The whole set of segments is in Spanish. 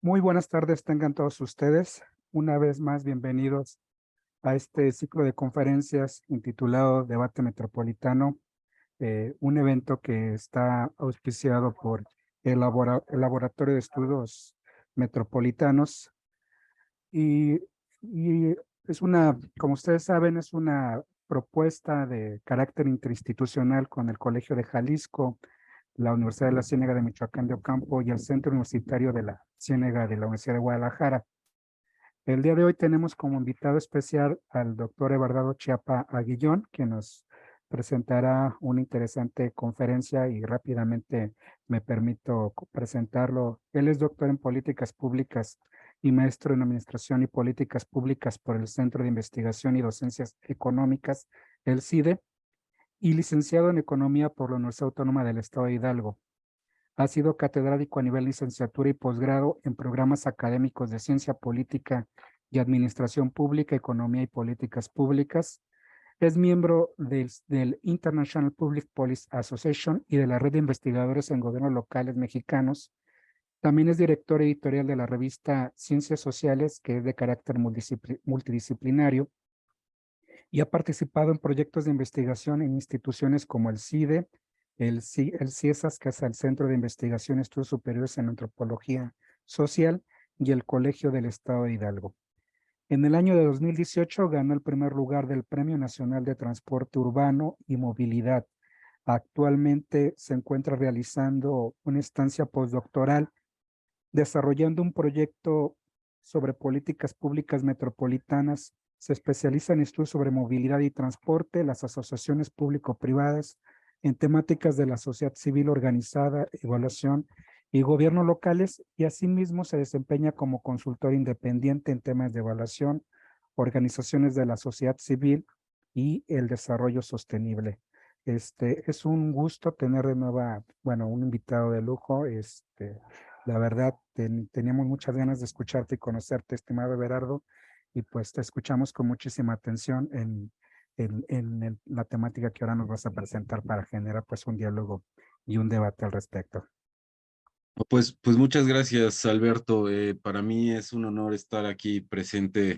Muy buenas tardes, tengan todos ustedes. Una vez más, bienvenidos a este ciclo de conferencias intitulado Debate Metropolitano, un evento que está auspiciado por el Laboratorio de Estudios Metropolitanos y, y es como ustedes saben, es una propuesta de carácter interinstitucional con el Colegio de Jalisco, la Universidad de la Ciénega de Michoacán de Ocampo y el Centro Universitario de la Ciénega de la Universidad de Guadalajara. El día de hoy tenemos como invitado especial al doctor Everardo Chiapa Aguillón, que nos presentará una interesante conferencia y rápidamente me permito presentarlo. Él es doctor en políticas públicas y maestro en administración y políticas públicas por el Centro de Investigación y Docencias Económicas, el CIDE, y licenciado en economía por la Universidad Autónoma del Estado de Hidalgo. Ha sido catedrático a nivel licenciatura y posgrado en programas académicos de ciencia política y administración pública, economía y políticas públicas. Es miembro del International Public Policy Association y de la Red de Investigadores en Gobiernos Locales Mexicanos. También es director editorial de la revista Ciencias Sociales, que es de carácter multidisciplinario, y ha participado en proyectos de investigación en instituciones como el CIDE, el CIESAS, que es el Centro de Investigación y Estudios Superiores en Antropología Social, y el Colegio del Estado de Hidalgo. En el año de 2018 ganó el primer lugar del Premio Nacional de Transporte Urbano y Movilidad. Actualmente se encuentra realizando una estancia postdoctoral, desarrollando un proyecto sobre políticas públicas metropolitanas. Se especializa en estudios sobre movilidad y transporte, las asociaciones público-privadas, en temáticas de la sociedad civil organizada, evaluación y gobiernos locales, y asimismo se desempeña como consultor independiente en temas de evaluación, organizaciones de la sociedad civil y el desarrollo sostenible. Es un gusto tener de nueva, bueno, un invitado de lujo. La verdad, teníamos muchas ganas de escucharte y conocerte, estimado Everardo, y pues te escuchamos con muchísima atención en la temática que ahora nos vas a presentar para generar pues un diálogo y un debate al respecto. Pues muchas gracias, Alberto. Para mí es un honor estar aquí presente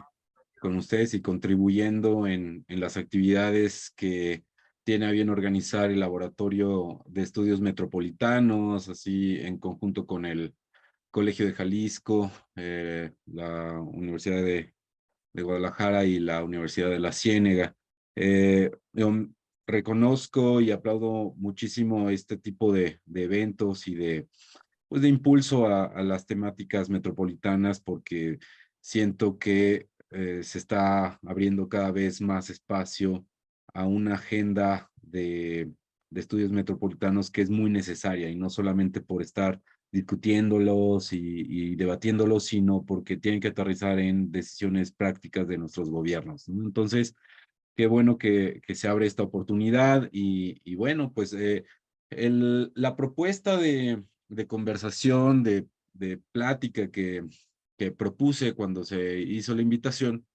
con ustedes y contribuyendo en las actividades que tiene a bien organizar el Laboratorio de Estudios Metropolitanos, así en conjunto con el Colegio de Jalisco, la Universidad de Guadalajara y la Universidad de la Ciénega. Yo reconozco y aplaudo muchísimo este tipo de eventos y pues de impulso a las temáticas metropolitanas, porque siento que se está abriendo cada vez más espacio a una agenda de estudios metropolitanos que es muy necesaria, y no solamente por estar discutiéndolos y debatiéndolos, sino porque tienen que aterrizar en decisiones prácticas de nuestros gobiernos, ¿no? Entonces, qué bueno que se abre esta oportunidad y bueno, pues la propuesta de conversación, de plática que propuse cuando se hizo la invitación,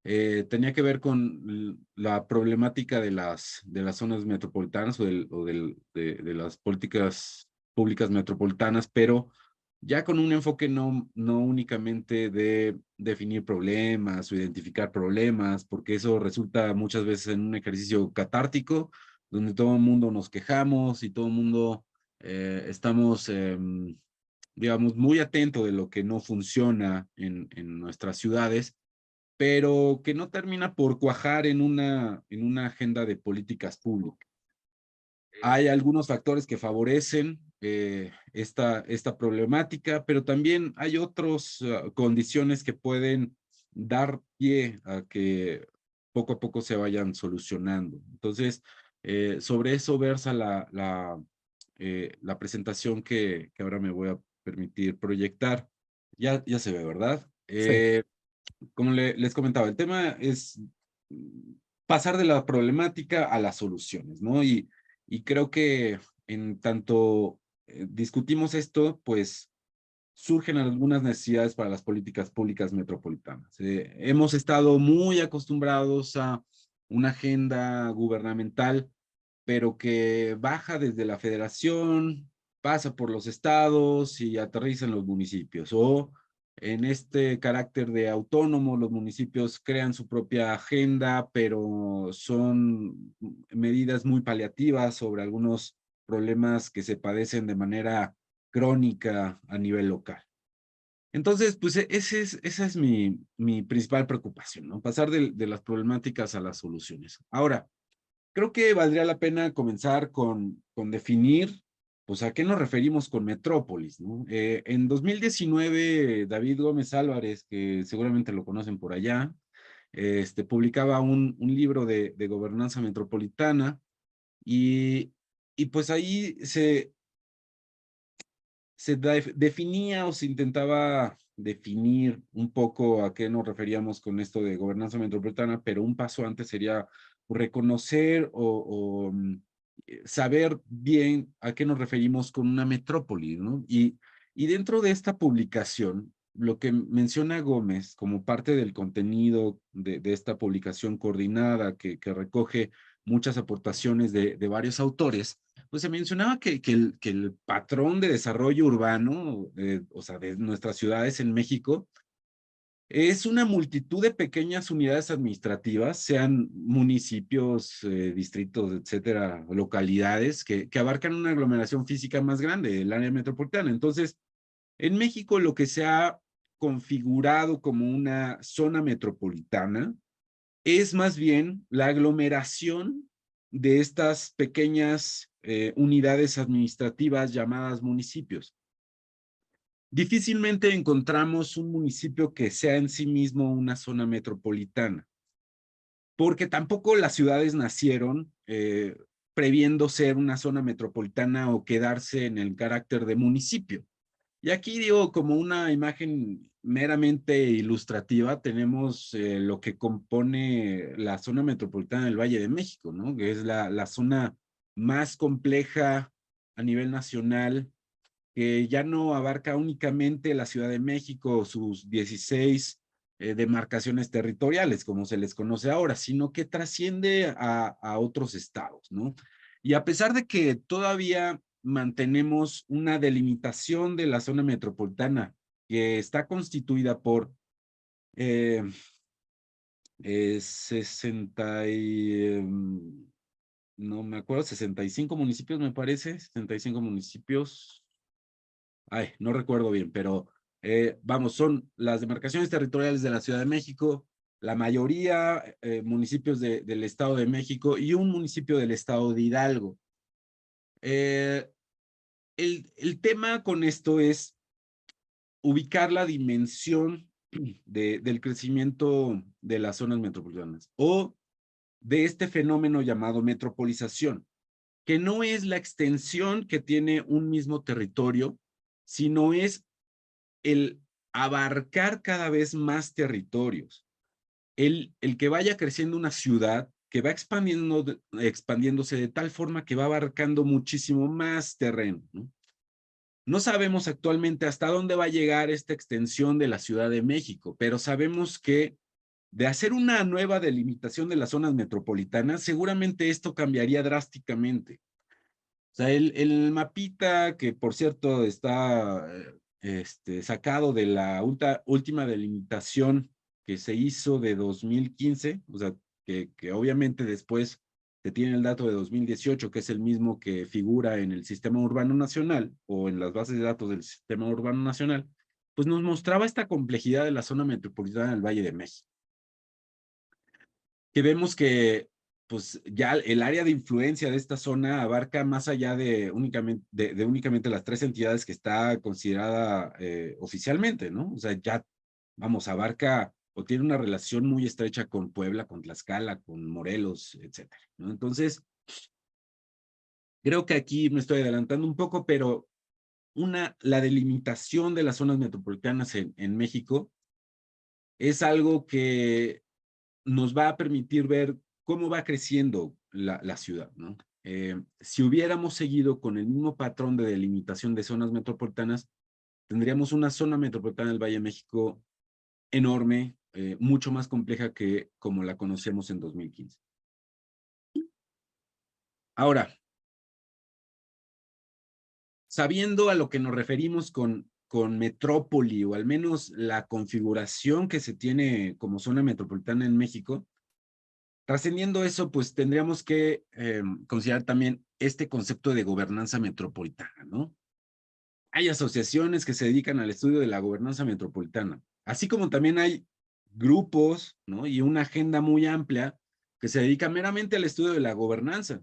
tenía que ver con la problemática de las zonas metropolitanas de las políticas públicas metropolitanas, pero ya con un enfoque no únicamente de definir problemas o identificar problemas, porque eso resulta muchas veces en un ejercicio catártico, donde todo el mundo nos quejamos y todo el mundo estamos, digamos, muy atento de lo que no funciona en nuestras ciudades, pero que no termina por cuajar en una agenda de políticas públicas. Hay algunos factores que favorecen esta problemática, pero también hay otras condiciones que pueden dar pie a que poco a poco se vayan solucionando. Entonces, sobre eso versa la presentación que ahora me voy a permitir proyectar. Ya se ve, ¿verdad? Sí. Como les comentaba, el tema es pasar de la problemática a las soluciones, ¿no? Y creo que en tanto discutimos esto, pues surgen algunas necesidades para las políticas públicas metropolitanas. Hemos estado muy acostumbrados a una agenda gubernamental, pero que baja desde la federación, pasa por los estados y aterriza en los municipios, o en este carácter de autónomo, los municipios crean su propia agenda, pero son medidas muy paliativas sobre algunos problemas que se padecen de manera crónica a nivel local. Entonces, pues esa es mi principal preocupación, ¿no? Pasar de las problemáticas a las soluciones. Ahora, creo que valdría la pena comenzar con definir, pues, a qué nos referimos con metrópolis, ¿no? En 2019, David Gómez Álvarez, que seguramente lo conocen por allá, publicaba un libro de gobernanza metropolitana y pues ahí se definía o se intentaba definir un poco a qué nos referíamos con esto de gobernanza metropolitana, pero un paso antes sería reconocer o saber bien a qué nos referimos con una metrópoli, ¿no? Y dentro de esta publicación, lo que menciona Gómez como parte del contenido de esta publicación coordinada que recoge muchas aportaciones de varios autores, pues se mencionaba que el patrón de desarrollo urbano, o sea, de nuestras ciudades en México, es una multitud de pequeñas unidades administrativas, sean municipios, distritos, etcétera, localidades, que abarcan una aglomeración física más grande, el área metropolitana. Entonces, en México lo que se ha configurado como una zona metropolitana es más bien la aglomeración de estas pequeñas unidades administrativas llamadas municipios. Difícilmente encontramos un municipio que sea en sí mismo una zona metropolitana, porque tampoco las ciudades nacieron previendo ser una zona metropolitana o quedarse en el carácter de municipio. Y aquí digo, como una imagen meramente ilustrativa, tenemos lo que compone la zona metropolitana del Valle de México, ¿no? Que es la zona más compleja a nivel nacional, que ya no abarca únicamente la Ciudad de México, sus 16 demarcaciones territoriales, como se les conoce ahora, sino que trasciende a otros estados, ¿no? Y a pesar de que todavía mantenemos una delimitación de la zona metropolitana que está constituida por 60 no me acuerdo, 65 municipios me parece, 65 municipios, ay, no recuerdo bien, pero vamos, son las demarcaciones territoriales de la Ciudad de México, la mayoría municipios del Estado de México y un municipio del Estado de Hidalgo. El tema con esto es ubicar la dimensión del crecimiento de las zonas metropolitanas o de este fenómeno llamado metropolización, que no es la extensión que tiene un mismo territorio, sino es el abarcar cada vez más territorios. El que vaya creciendo una ciudad, que va expandiéndose de tal forma que va abarcando muchísimo más terreno, ¿no? No sabemos actualmente hasta dónde va a llegar esta extensión de la Ciudad de México, pero sabemos que de hacer una nueva delimitación de las zonas metropolitanas, seguramente esto cambiaría drásticamente. O sea, el mapita, que por cierto está sacado de la última delimitación que se hizo de 2015, o sea, que obviamente después se tiene el dato de 2018, que es el mismo que figura en el Sistema Urbano Nacional o en las bases de datos del Sistema Urbano Nacional, pues nos mostraba esta complejidad de la zona metropolitana del Valle de México. Que vemos que pues ya el área de influencia de esta zona abarca más allá de únicamente las 3 entidades que está considerada oficialmente, ¿no? O sea, ya, vamos, abarca o tiene una relación muy estrecha con Puebla, con Tlaxcala, con Morelos, etcétera, ¿no? Entonces, creo que aquí me estoy adelantando un poco, pero la delimitación de las zonas metropolitanas en México es algo que nos va a permitir ver cómo va creciendo la ciudad, ¿no? Si hubiéramos seguido con el mismo patrón de delimitación de zonas metropolitanas, tendríamos una zona metropolitana del Valle de México enorme, mucho más compleja que como la conocemos en 2015. Ahora, sabiendo a lo que nos referimos con metrópoli, o al menos la configuración que se tiene como zona metropolitana en México, trascendiendo eso, pues tendríamos que considerar también este concepto de gobernanza metropolitana, ¿no? Hay asociaciones que se dedican al estudio de la gobernanza metropolitana, así como también hay grupos, ¿no? Y una agenda muy amplia que se dedica meramente al estudio de la gobernanza.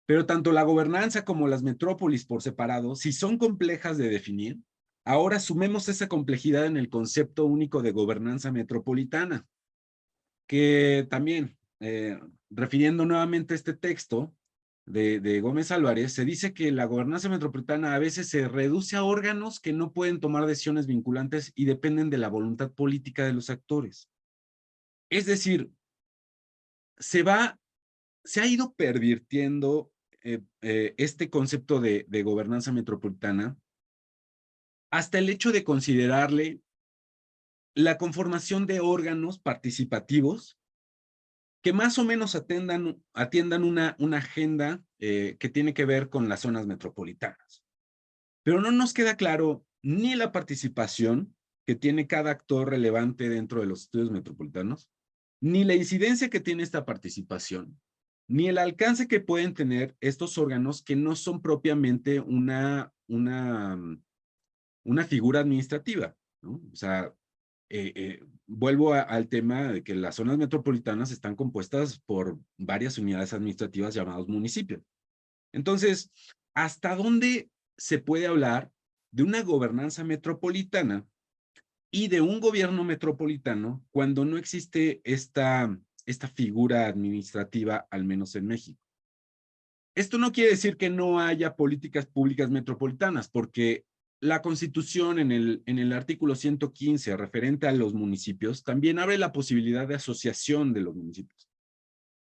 Pero tanto la gobernanza como las metrópolis por separado, si son complejas de definir, ahora sumemos esa complejidad en el concepto único de gobernanza metropolitana, que también, refiriendo nuevamente a este texto de Gómez Álvarez, se dice que la gobernanza metropolitana a veces se reduce a órganos que no pueden tomar decisiones vinculantes y dependen de la voluntad política de los actores. Es decir, se ha ido pervirtiendo este concepto de gobernanza metropolitana hasta el hecho de considerarle la conformación de órganos participativos que más o menos atiendan una agenda que tiene que ver con las zonas metropolitanas. Pero no nos queda claro ni la participación que tiene cada actor relevante dentro de los estudios metropolitanos, ni la incidencia que tiene esta participación, ni el alcance que pueden tener estos órganos que no son propiamente una figura administrativa, ¿no? O sea, vuelvo al tema de que las zonas metropolitanas están compuestas por varias unidades administrativas llamadas municipios. Entonces, ¿hasta dónde se puede hablar de una gobernanza metropolitana y de un gobierno metropolitano cuando no existe esta figura administrativa, al menos en México? Esto no quiere decir que no haya políticas públicas metropolitanas, porque la Constitución en el artículo 115, referente a los municipios, también abre la posibilidad de asociación de los municipios.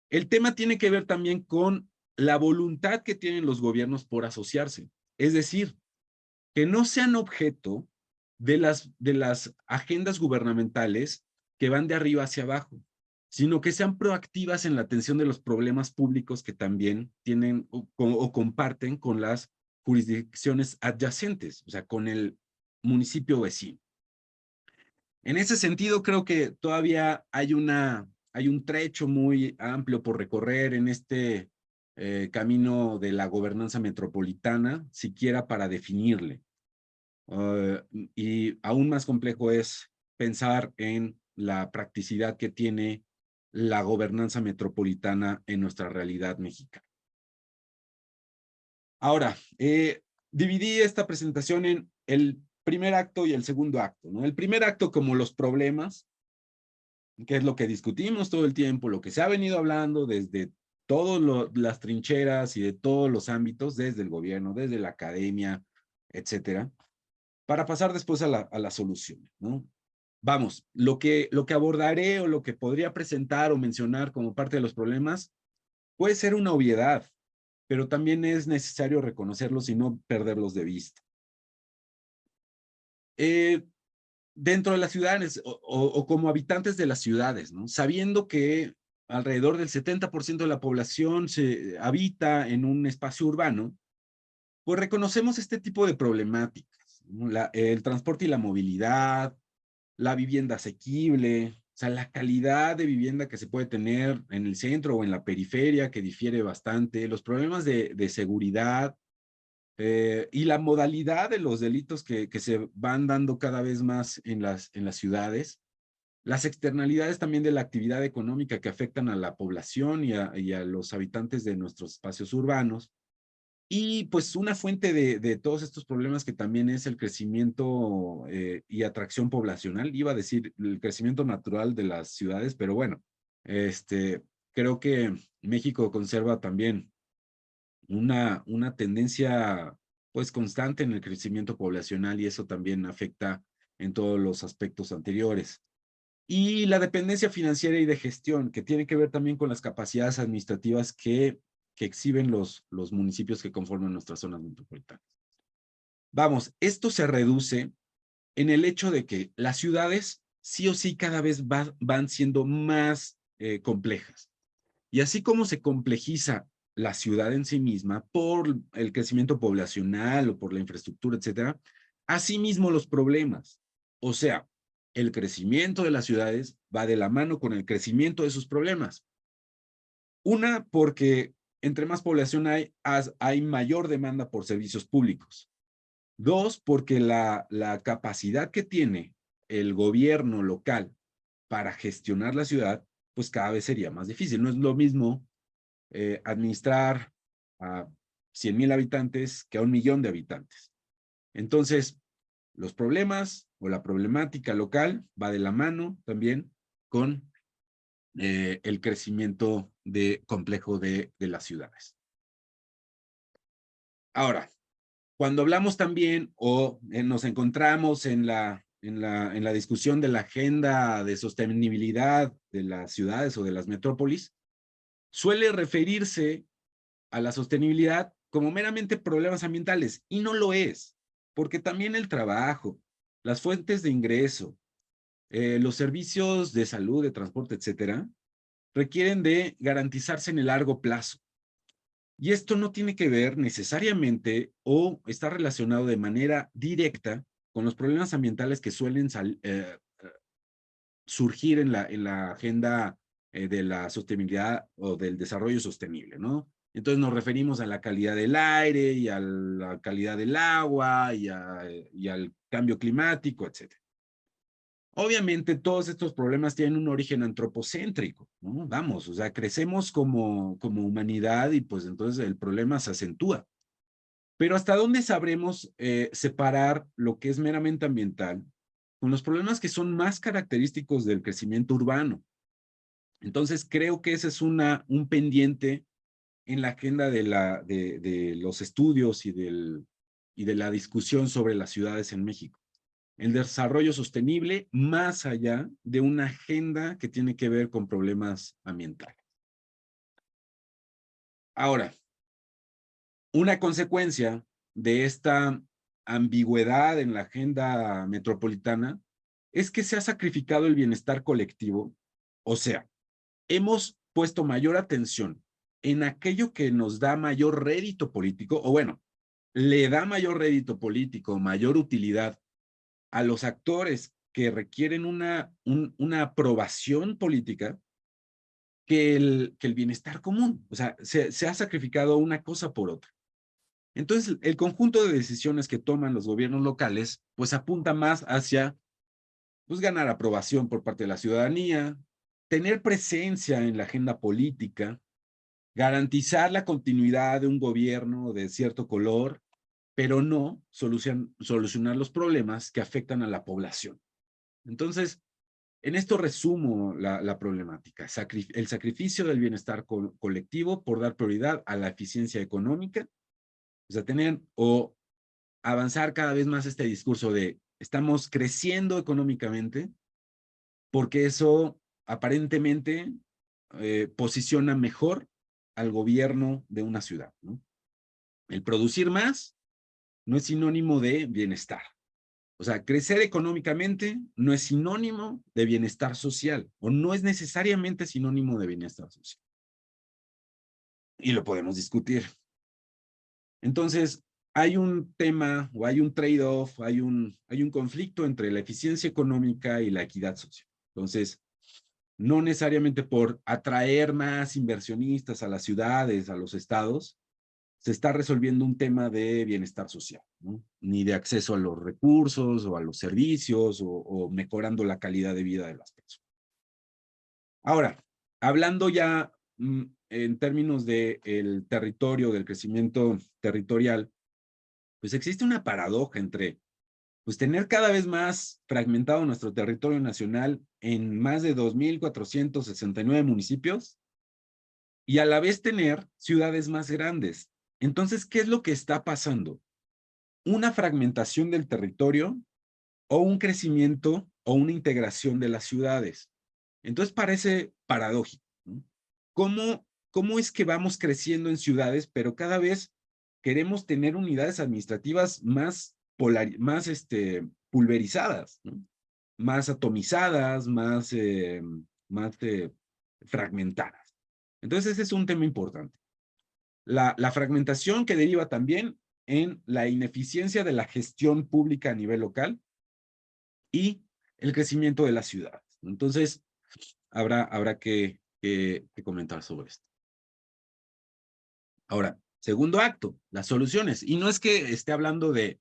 El tema tiene que ver también con la voluntad que tienen los gobiernos por asociarse. Es decir, que no sean objeto de las agendas gubernamentales que van de arriba hacia abajo, sino que sean proactivas en la atención de los problemas públicos que también tienen o comparten con las jurisdicciones adyacentes, o sea, con el municipio vecino. En ese sentido, creo que todavía hay un trecho muy amplio por recorrer en este camino de la gobernanza metropolitana, siquiera para definirle. Y aún más complejo es pensar en la practicidad que tiene la gobernanza metropolitana en nuestra realidad mexicana. Ahora, dividí esta presentación en el primer acto y el segundo acto, ¿no? El primer acto como los problemas, que es lo que discutimos todo el tiempo, lo que se ha venido hablando desde todas las trincheras y de todos los ámbitos, desde el gobierno, desde la academia, etcétera, para pasar después a las soluciones, ¿no? Vamos, lo que abordaré o lo que podría presentar o mencionar como parte de los problemas puede ser una obviedad, pero también es necesario reconocerlos y no perderlos de vista. Dentro de las ciudades o como habitantes de las ciudades, ¿no? Sabiendo que alrededor del 70% de la población se habita en un espacio urbano, pues reconocemos este tipo de problemáticas, ¿no? El transporte y la movilidad, la vivienda asequible, o sea, la calidad de vivienda que se puede tener en el centro o en la periferia, que difiere bastante, los problemas de seguridad, y la modalidad de los delitos que se van dando cada vez más en las ciudades, las externalidades también de la actividad económica que afectan a la población y a los habitantes de nuestros espacios urbanos, y pues una fuente de todos estos problemas que también es el crecimiento y atracción poblacional. Iba a decir el crecimiento natural de las ciudades, pero bueno, creo que México conserva también una tendencia pues constante en el crecimiento poblacional y eso también afecta en todos los aspectos anteriores. Y la dependencia financiera y de gestión, que tiene que ver también con las capacidades administrativas que exhiben los municipios que conforman nuestras zonas metropolitanas. Vamos, esto se reduce en el hecho de que las ciudades sí o sí cada vez van siendo más complejas. Y así como se complejiza la ciudad en sí misma, por el crecimiento poblacional o por la infraestructura, etcétera, asimismo los problemas. O sea, el crecimiento de las ciudades va de la mano con el crecimiento de sus problemas. Una, porque entre más población hay mayor demanda por servicios públicos. Dos, porque la capacidad que tiene el gobierno local para gestionar la ciudad, pues cada vez sería más difícil. No es lo mismo administrar a 100,000 habitantes que a 1,000,000 de habitantes. Entonces, los problemas o la problemática local va de la mano también con el crecimiento complejo de las ciudades. Ahora, cuando hablamos también o nos encontramos en la discusión de la agenda de sostenibilidad de las ciudades o de las metrópolis, suele referirse a la sostenibilidad como meramente problemas ambientales, y no lo es, porque también el trabajo, las fuentes de ingreso, los servicios de salud, de transporte, etcétera, requieren de garantizarse en el largo plazo. Y esto no tiene que ver necesariamente o está relacionado de manera directa con los problemas ambientales que suelen surgir en la agenda de la sostenibilidad o del desarrollo sostenible, ¿no? Entonces nos referimos a la calidad del aire y a la calidad del agua y al cambio climático, etcétera. Obviamente todos estos problemas tienen un origen antropocéntrico, ¿no? Vamos, o sea, crecemos como humanidad y pues entonces el problema se acentúa. Pero ¿hasta dónde sabremos separar lo que es meramente ambiental con los problemas que son más característicos del crecimiento urbano? Entonces creo que ese es un pendiente en la agenda de los estudios y de la discusión sobre las ciudades en México. El desarrollo sostenible más allá de una agenda que tiene que ver con problemas ambientales. Ahora, una consecuencia de esta ambigüedad en la agenda metropolitana es que se ha sacrificado el bienestar colectivo, o sea, hemos puesto mayor atención en aquello que nos da mayor rédito político, o bueno, le da mayor rédito político, mayor utilidad a los actores que requieren una aprobación política que el bienestar común. O sea, se ha sacrificado una cosa por otra. Entonces, el conjunto de decisiones que toman los gobiernos locales, pues apunta más hacia, pues, ganar aprobación por parte de la ciudadanía, tener presencia en la agenda política, garantizar la continuidad de un gobierno de cierto color, pero no solucionar los problemas que afectan a la población. Entonces, en esto resumo la problemática, el sacrificio del bienestar colectivo por dar prioridad a la eficiencia económica, o sea, tener o avanzar cada vez más este discurso de estamos creciendo económicamente porque eso aparentemente posiciona mejor al gobierno de una ciudad, ¿no? El producir más no es sinónimo de bienestar. O sea, crecer económicamente no es sinónimo de bienestar social o no es necesariamente sinónimo de bienestar social. Y lo podemos discutir. Entonces, hay un tema o hay un trade-off, hay un conflicto entre la eficiencia económica y la equidad social. Entonces, no necesariamente por atraer más inversionistas a las ciudades, a los estados, se está resolviendo un tema de bienestar social, ¿no? Ni de acceso a los recursos o a los servicios o mejorando la calidad de vida de las personas. Ahora, hablando ya en términos del territorio, del crecimiento territorial, pues existe una paradoja entre pues tener cada vez más fragmentado nuestro territorio nacional en más de 2,469 municipios y a la vez tener ciudades más grandes. Entonces, ¿qué es lo que está pasando? ¿Una fragmentación del territorio o un crecimiento o una integración de las ciudades? Entonces parece paradójico, ¿no? ¿Cómo es que vamos creciendo en ciudades, pero cada vez queremos tener unidades administrativas más pulverizadas, ¿no? Más atomizadas, más fragmentadas? Entonces ese es un tema importante. la fragmentación que deriva también en la ineficiencia de la gestión pública a nivel local y el crecimiento de las ciudades. Entonces, habrá que comentar sobre esto. Ahora, segundo acto, las soluciones. Y no es que esté hablando de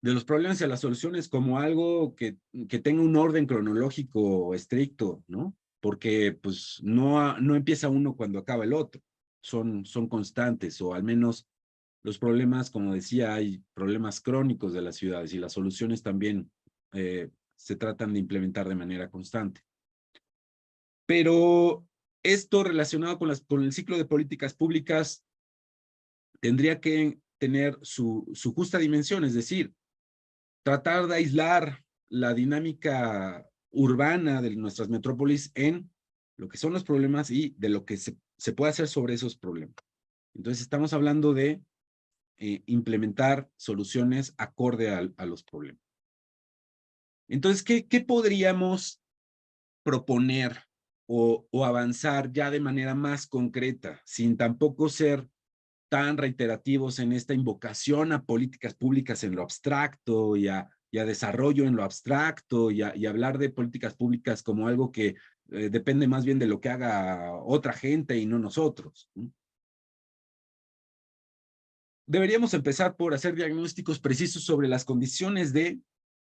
los problemas y de las soluciones como algo que tenga un orden cronológico estricto, ¿no? Porque pues no empieza uno cuando acaba el otro. Son constantes, o al menos los problemas, como decía, hay problemas crónicos de las ciudades y las soluciones también se tratan de implementar de manera constante. Pero esto relacionado con el ciclo de políticas públicas tendría que tener su justa dimensión, es decir, tratar de aislar la dinámica urbana de nuestras metrópolis en lo que son los problemas y de lo que se puede hacer sobre esos problemas. Entonces estamos hablando de implementar soluciones acorde a los problemas. Entonces, ¿qué podríamos proponer o avanzar ya de manera más concreta, sin tampoco ser tan reiterativos en esta invocación a políticas públicas en lo abstracto y a desarrollo en lo abstracto y hablar de políticas públicas como algo que depende más bien de lo que haga otra gente y no nosotros, ¿no? Deberíamos empezar por hacer diagnósticos precisos sobre las condiciones de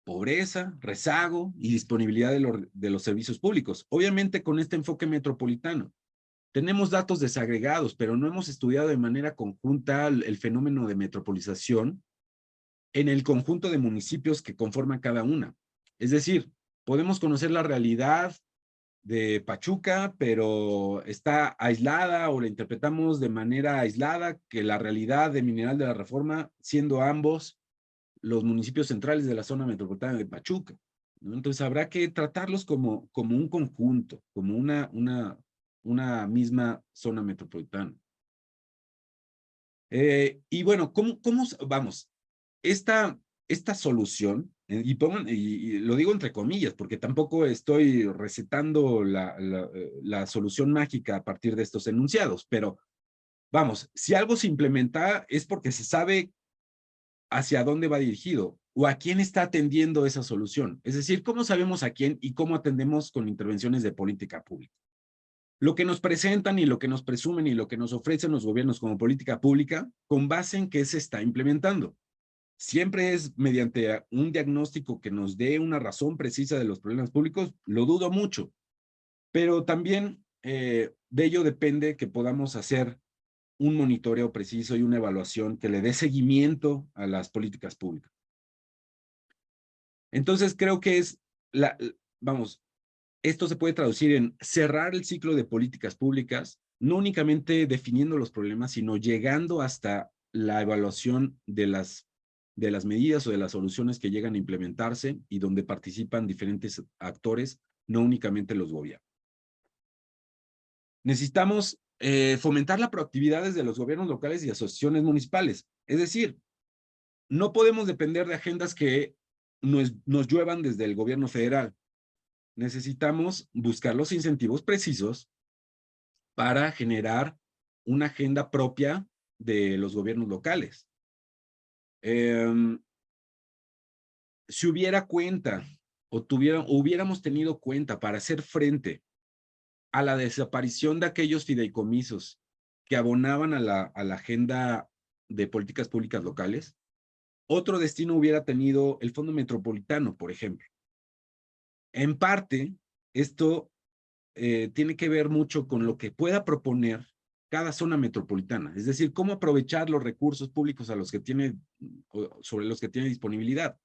pobreza, rezago y disponibilidad de los servicios públicos. Obviamente con este enfoque metropolitano. Tenemos datos desagregados, pero no hemos estudiado de manera conjunta el fenómeno de metropolización en el conjunto de municipios que conforman cada una. Es decir, podemos conocer la realidad de Pachuca, pero está aislada o la interpretamos de manera aislada que la realidad de Mineral de la Reforma, siendo ambos los municipios centrales de la zona metropolitana de Pachuca, ¿no? Entonces habrá que tratarlos como un conjunto, como una misma zona metropolitana. Y bueno, vamos? Esta solución, y lo digo entre comillas, porque tampoco estoy recetando la solución mágica a partir de estos enunciados, pero vamos, si algo se implementa es porque se sabe hacia dónde va dirigido o a quién está atendiendo esa solución. Es decir, cómo sabemos a quién y cómo atendemos con intervenciones de política pública. Lo que nos presentan y lo que nos presumen y lo que nos ofrecen los gobiernos como política pública, con base en qué se está implementando. Siempre es mediante un diagnóstico que nos dé una razón precisa de los problemas públicos, lo dudo mucho, pero también de ello depende que podamos hacer un monitoreo preciso y una evaluación que le dé seguimiento a las políticas públicas. Entonces creo que vamos, esto se puede traducir en cerrar el ciclo de políticas públicas, no únicamente definiendo los problemas, sino llegando hasta la evaluación de las medidas o de las soluciones que llegan a implementarse y donde participan diferentes actores, no únicamente los gobiernos. Necesitamos fomentar la proactividad desde los gobiernos locales y asociaciones municipales. Es decir, no podemos depender de agendas que nos lluevan desde el gobierno federal. Necesitamos buscar los incentivos precisos para generar una agenda propia de los gobiernos locales. Si hubiera cuenta o hubiéramos tenido cuenta para hacer frente a la desaparición de aquellos fideicomisos que abonaban a la agenda de políticas públicas locales, otro destino hubiera tenido el Fondo Metropolitano, por ejemplo. En parte, esto tiene que ver mucho con lo que pueda proponer cada zona metropolitana, es decir, cómo aprovechar los recursos públicos sobre los que tiene disponibilidad.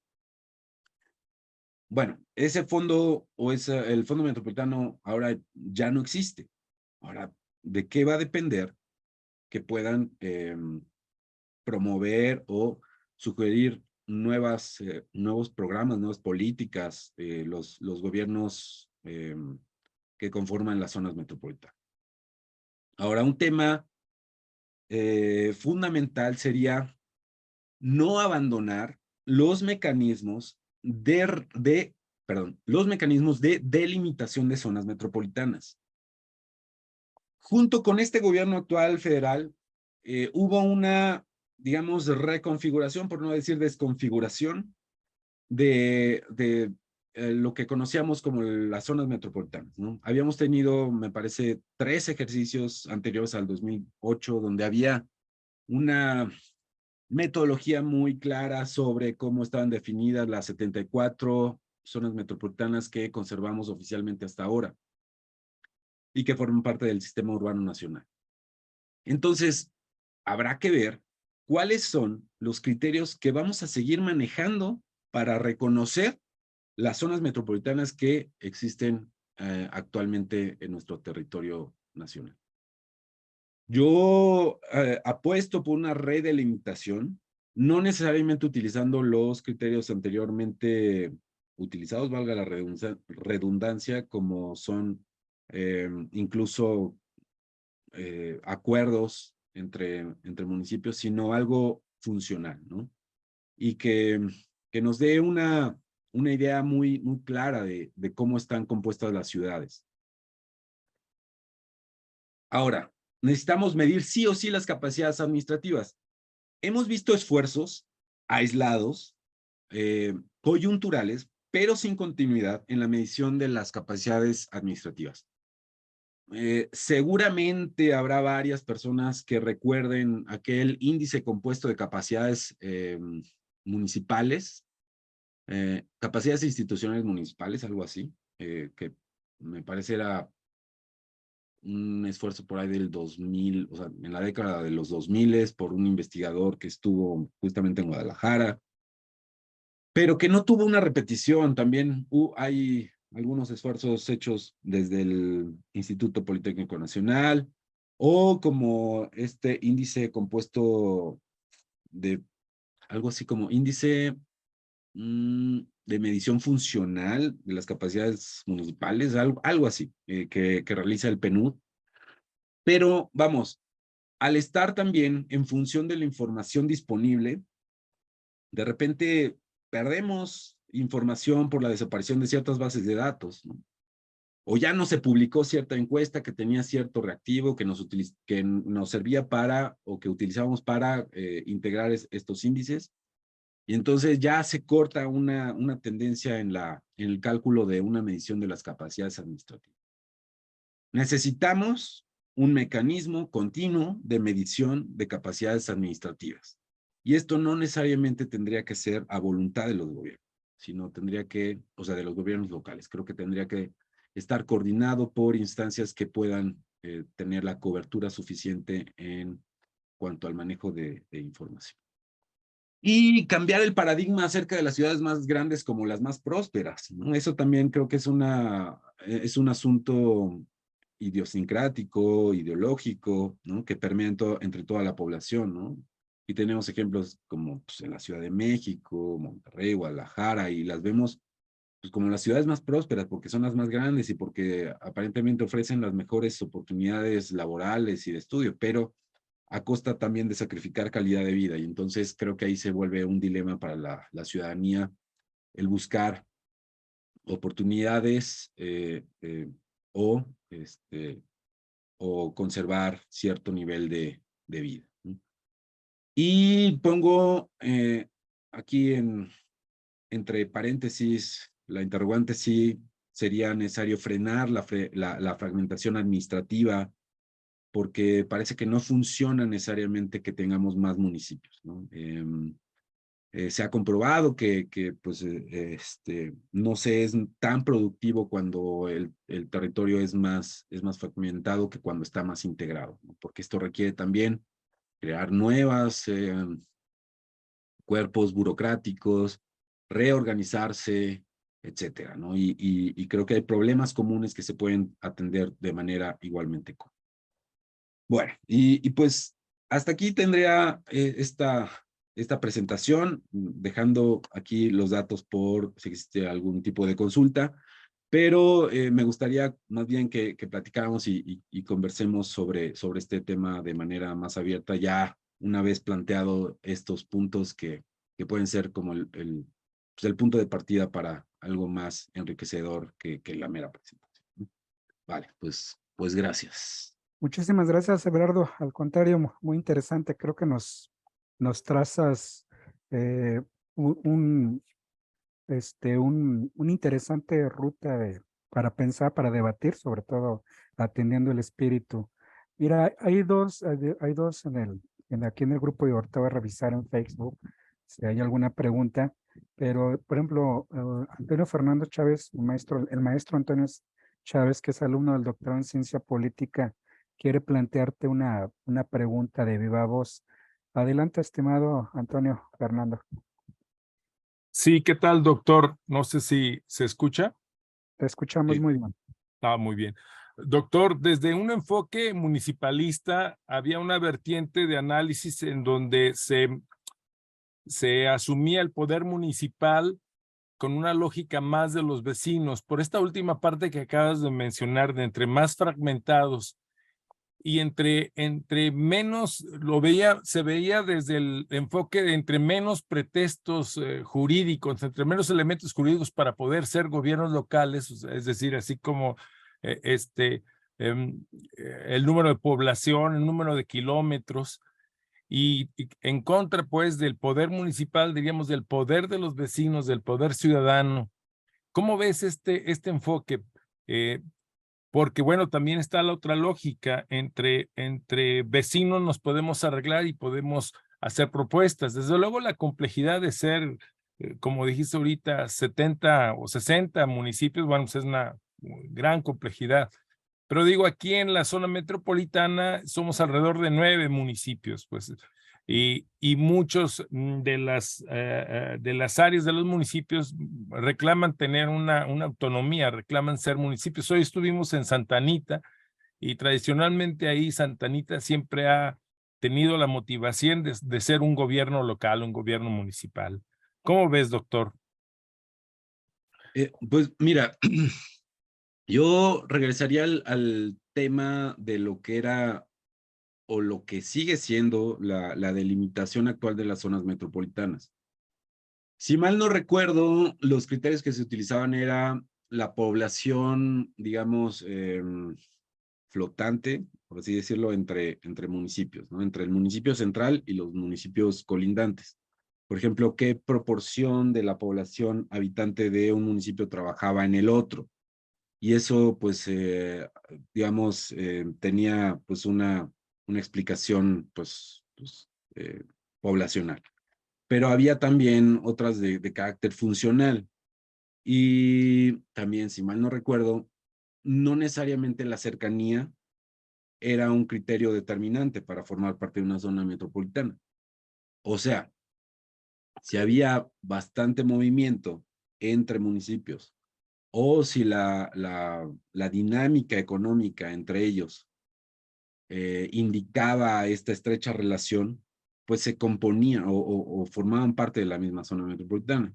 Bueno, ese fondo el Fondo Metropolitano ahora ya no existe. Ahora, ¿de qué va a depender que puedan promover o sugerir nuevos programas, nuevas políticas, los gobiernos que conforman las zonas metropolitanas? Ahora, un tema fundamental sería no abandonar los mecanismos los mecanismos de delimitación de zonas metropolitanas. Junto con este gobierno actual federal, hubo una, digamos, reconfiguración, por no decir desconfiguración, de lo que conocíamos como las zonas metropolitanas, ¿no? Habíamos tenido, me parece, 3 ejercicios anteriores al 2008, donde había una metodología muy clara sobre cómo estaban definidas las 74 zonas metropolitanas que conservamos oficialmente hasta ahora y que forman parte del Sistema Urbano Nacional. Entonces, habrá que ver cuáles son los criterios que vamos a seguir manejando para reconocer las zonas metropolitanas que existen actualmente en nuestro territorio nacional. Yo apuesto por una redelimitación, no necesariamente utilizando los criterios anteriormente utilizados, valga la redundancia, como son incluso acuerdos entre municipios, sino algo funcional, ¿no? Y que nos dé una idea muy clara de cómo están compuestas las ciudades. Ahora, necesitamos medir sí o sí las capacidades administrativas. Hemos visto esfuerzos aislados, coyunturales, pero sin continuidad en la medición de las capacidades administrativas. Seguramente habrá varias personas que recuerden aquel índice compuesto de capacidades municipales, capacidades institucionales municipales, algo así, que me parece era un esfuerzo por ahí del 2000, o sea, en la década de los 2000 por un investigador que estuvo justamente en Guadalajara, pero que no tuvo una repetición. También hay algunos esfuerzos hechos desde el Instituto Politécnico Nacional, o como este índice compuesto de algo así como índice de medición funcional de las capacidades municipales, algo así, que realiza el PNUD. Pero vamos, al estar también en función de la información disponible, de repente perdemos información por la desaparición de ciertas bases de datos, ¿no? O ya no se publicó cierta encuesta que tenía cierto reactivo que nos servía para, o que utilizábamos para integrar estos índices. Y entonces ya se corta una tendencia en el cálculo de una medición de las capacidades administrativas. Necesitamos un mecanismo continuo de medición de capacidades administrativas. Y esto no necesariamente tendría que ser a voluntad de los gobiernos, sino tendría que, o sea, de los gobiernos locales. Creo que tendría que estar coordinado por instancias que puedan tener la cobertura suficiente en cuanto al manejo de información. Y cambiar el paradigma acerca de las ciudades más grandes como las más prósperas, ¿no? Eso también creo que es un asunto idiosincrático, ideológico, ¿no? Que permea entre toda la población, ¿no? Y tenemos ejemplos como pues, en la Ciudad de México, Monterrey, Guadalajara, y las vemos pues, como las ciudades más prósperas porque son las más grandes y porque aparentemente ofrecen las mejores oportunidades laborales y de estudio, pero a costa también de sacrificar calidad de vida. Y entonces creo que ahí se vuelve un dilema para la ciudadanía el buscar oportunidades o, o conservar cierto nivel de vida, ¿no? Y pongo aquí entre paréntesis la interrogante si sería necesario frenar la fragmentación administrativa, porque parece que no funciona necesariamente que tengamos más municipios, ¿no? Se ha comprobado que pues, no se es tan productivo cuando el territorio es más fragmentado que cuando está más integrado, ¿no? Porque esto requiere también crear nuevas cuerpos burocráticos, reorganizarse, etcétera, ¿no? Y creo que hay problemas comunes que se pueden atender de manera igualmente común. Bueno, y pues hasta aquí tendría esta presentación, dejando aquí los datos por si existe algún tipo de consulta, pero me gustaría más bien que platicáramos y conversemos sobre este tema de manera más abierta, ya una vez planteado estos puntos que pueden ser como pues el punto de partida para algo más enriquecedor que la mera presentación. Vale, pues gracias. Muchísimas gracias, Everardo. Al contrario, muy interesante. Creo que nos trazas eh, un, una interesante ruta para pensar, para debatir, sobre todo atendiendo el espíritu. Mira, hay dos aquí en el grupo y ahorita voy a revisar en Facebook si hay alguna pregunta, pero por ejemplo, Antonio Fernando Chávez, el maestro Antonio Chávez, que es alumno del doctorado en ciencia política, quiere plantearte una pregunta de viva voz. Adelante, estimado Antonio Fernando. Sí, ¿qué tal, doctor? No sé si se escucha. Te escuchamos Sí. muy bien. Muy bien. Doctor, desde un enfoque municipalista había una vertiente de análisis en donde se asumía el poder municipal con una lógica más de los vecinos. Por esta última parte que acabas de mencionar, de entre más fragmentados y entre menos, se veía desde el enfoque de entre menos pretextos jurídicos, entre menos elementos jurídicos para poder ser gobiernos locales, o sea, es decir, así como eh, este, em, el número de población, el número de kilómetros, y en contra, pues, del poder municipal, diríamos, del poder de los vecinos, del poder ciudadano. ¿Cómo ves este enfoque? Eh, Porque, bueno, también está la otra lógica, entre vecinos nos podemos arreglar y podemos hacer propuestas. Desde luego la complejidad de ser, como dijiste ahorita, 70 o 60 municipios, bueno, pues es una gran complejidad. Pero digo, aquí en la zona metropolitana somos alrededor de 9 municipios, pues, y muchos de las áreas de los municipios reclaman tener una autonomía, reclaman ser municipios. Hoy estuvimos en Santa Anita y tradicionalmente ahí Santa Anita siempre ha tenido la motivación de ser un gobierno local, un gobierno municipal. ¿Cómo ves, doctor? Pues mira, yo regresaría al tema de lo que era o lo que sigue siendo la delimitación actual de las zonas metropolitanas. Si mal no recuerdo, los criterios que se utilizaban era la población, digamos, flotante, por así decirlo, entre municipios, ¿no? Entre el municipio central y los municipios colindantes. Por ejemplo, qué proporción de la población habitante de un municipio trabajaba en el otro. Y eso, pues, digamos, tenía pues una explicación, eh, poblacional. Pero había también otras de carácter funcional. Y también, si mal no recuerdo, no necesariamente la cercanía era un criterio determinante para formar parte de una zona metropolitana. O sea, si había bastante movimiento entre municipios o si la dinámica económica entre ellos indicaba esta estrecha relación, pues se componían o formaban parte de la misma zona metropolitana.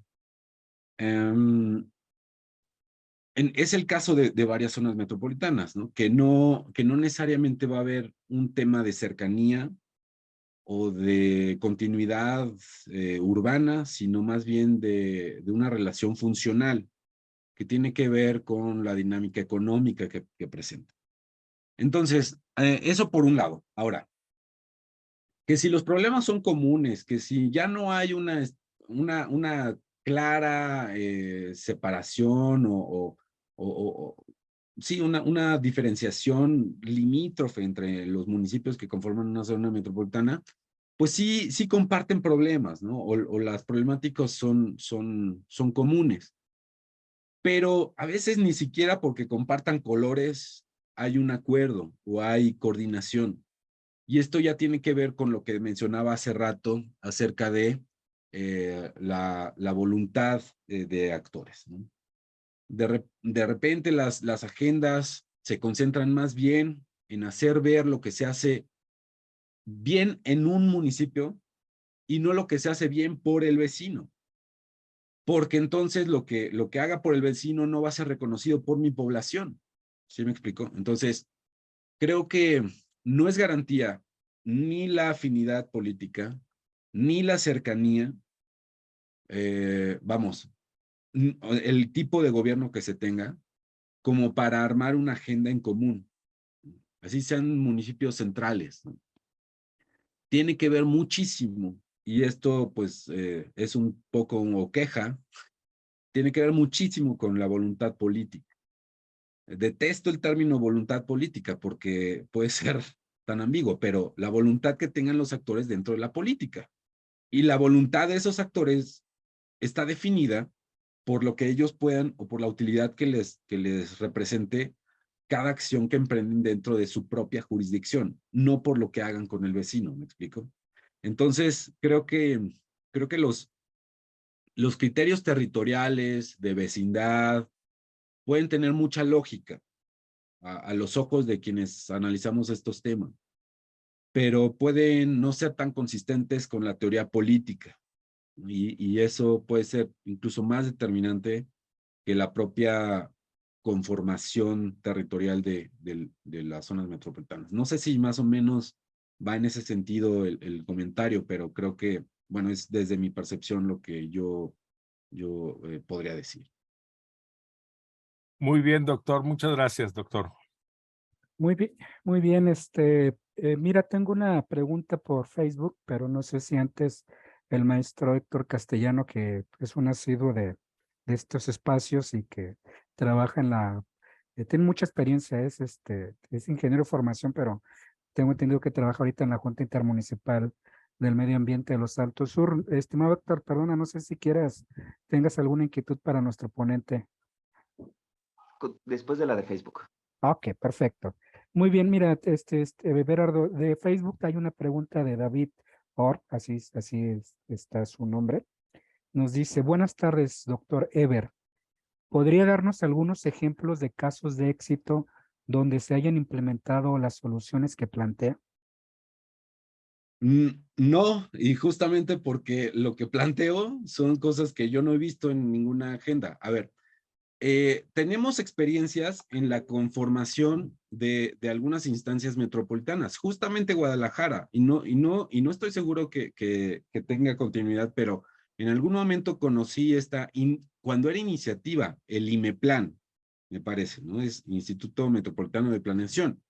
Es el caso de varias zonas metropolitanas, ¿no? Que no necesariamente va a haber un tema de cercanía o de continuidad urbana, sino más bien de una relación funcional que tiene que ver con la dinámica económica que presenta. Entonces, eso por un lado. Ahora, que si los problemas son comunes, que si ya no hay una clara separación sí, una diferenciación limítrofe entre los municipios que conforman una zona metropolitana, pues sí comparten problemas, ¿no? O las problemáticas son comunes. Pero a veces ni siquiera porque compartan colores hay un acuerdo o hay coordinación. Y esto ya tiene que ver con lo que mencionaba hace rato acerca de la voluntad de actores, ¿no? De repente las agendas se concentran más bien en hacer ver lo que se hace bien en un municipio y no lo que se hace bien por el vecino. Porque entonces lo que haga por el vecino no va a ser reconocido por mi población. ¿Sí me explico? Entonces, creo que no es garantía ni la afinidad política, ni la cercanía, vamos, el tipo de gobierno que se tenga, como para armar una agenda en común. así sean municipios centrales, ¿no? Tiene que ver muchísimo, y esto pues es un poco o queja, tiene que ver muchísimo con la voluntad política. Detesto el término voluntad política porque puede ser tan ambiguo, pero la voluntad que tengan los actores dentro de la política. Y la voluntad de esos actores está definida por lo que ellos puedan o por la utilidad que les represente cada acción que emprenden dentro de su propia jurisdicción, no por lo que hagan con el vecino, ¿me explico? Entonces, creo que los criterios territoriales de vecindad pueden tener mucha lógica a los ojos de quienes analizamos estos temas, pero pueden no ser tan consistentes con la teoría política. Y eso puede ser incluso más determinante que la propia conformación territorial de las zonas metropolitanas. No sé si más o menos va en ese sentido el comentario, pero creo que, bueno, es desde mi percepción lo que yo podría decir. Muy bien, doctor. Muchas gracias, doctor. Muy bien, mira, tengo una pregunta por Facebook, pero no sé si antes el maestro Héctor Castellano, que es un asiduo de estos espacios y que trabaja tiene mucha experiencia, es ingeniero de formación, pero tengo entendido que trabaja ahorita en la Junta Intermunicipal del Medio Ambiente de los Altos Sur. Estimado Héctor, perdona, no sé si tengas alguna inquietud para nuestro ponente. Después de la de Facebook. Ok, perfecto. Muy bien, mira, Berardo, de Facebook hay una pregunta de David Or, está su nombre. Nos dice, buenas tardes, doctor Eber. ¿Podría darnos algunos ejemplos de casos de éxito donde se hayan implementado las soluciones que plantea? No, y justamente porque lo que planteo son cosas que yo no he visto en ninguna agenda. A ver, tenemos experiencias en la conformación de algunas instancias metropolitanas, justamente Guadalajara, y no estoy seguro que tenga continuidad, pero en algún momento conocí cuando era iniciativa, el IMEPLAN, me parece, ¿no? Es Instituto Metropolitano de Planeación,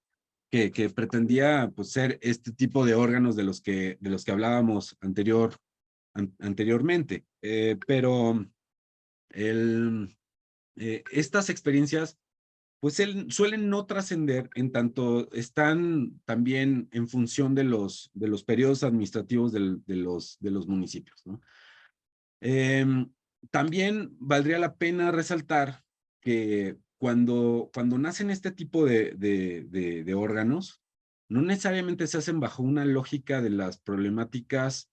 que pretendía pues, ser este tipo de órganos de los que hablábamos anteriormente, pero estas experiencias pues suelen no trascender en tanto están también en función de los periodos administrativos de los municipios, ¿no? También valdría la pena resaltar que cuando nacen este tipo de órganos, no necesariamente se hacen bajo una lógica de las problemáticas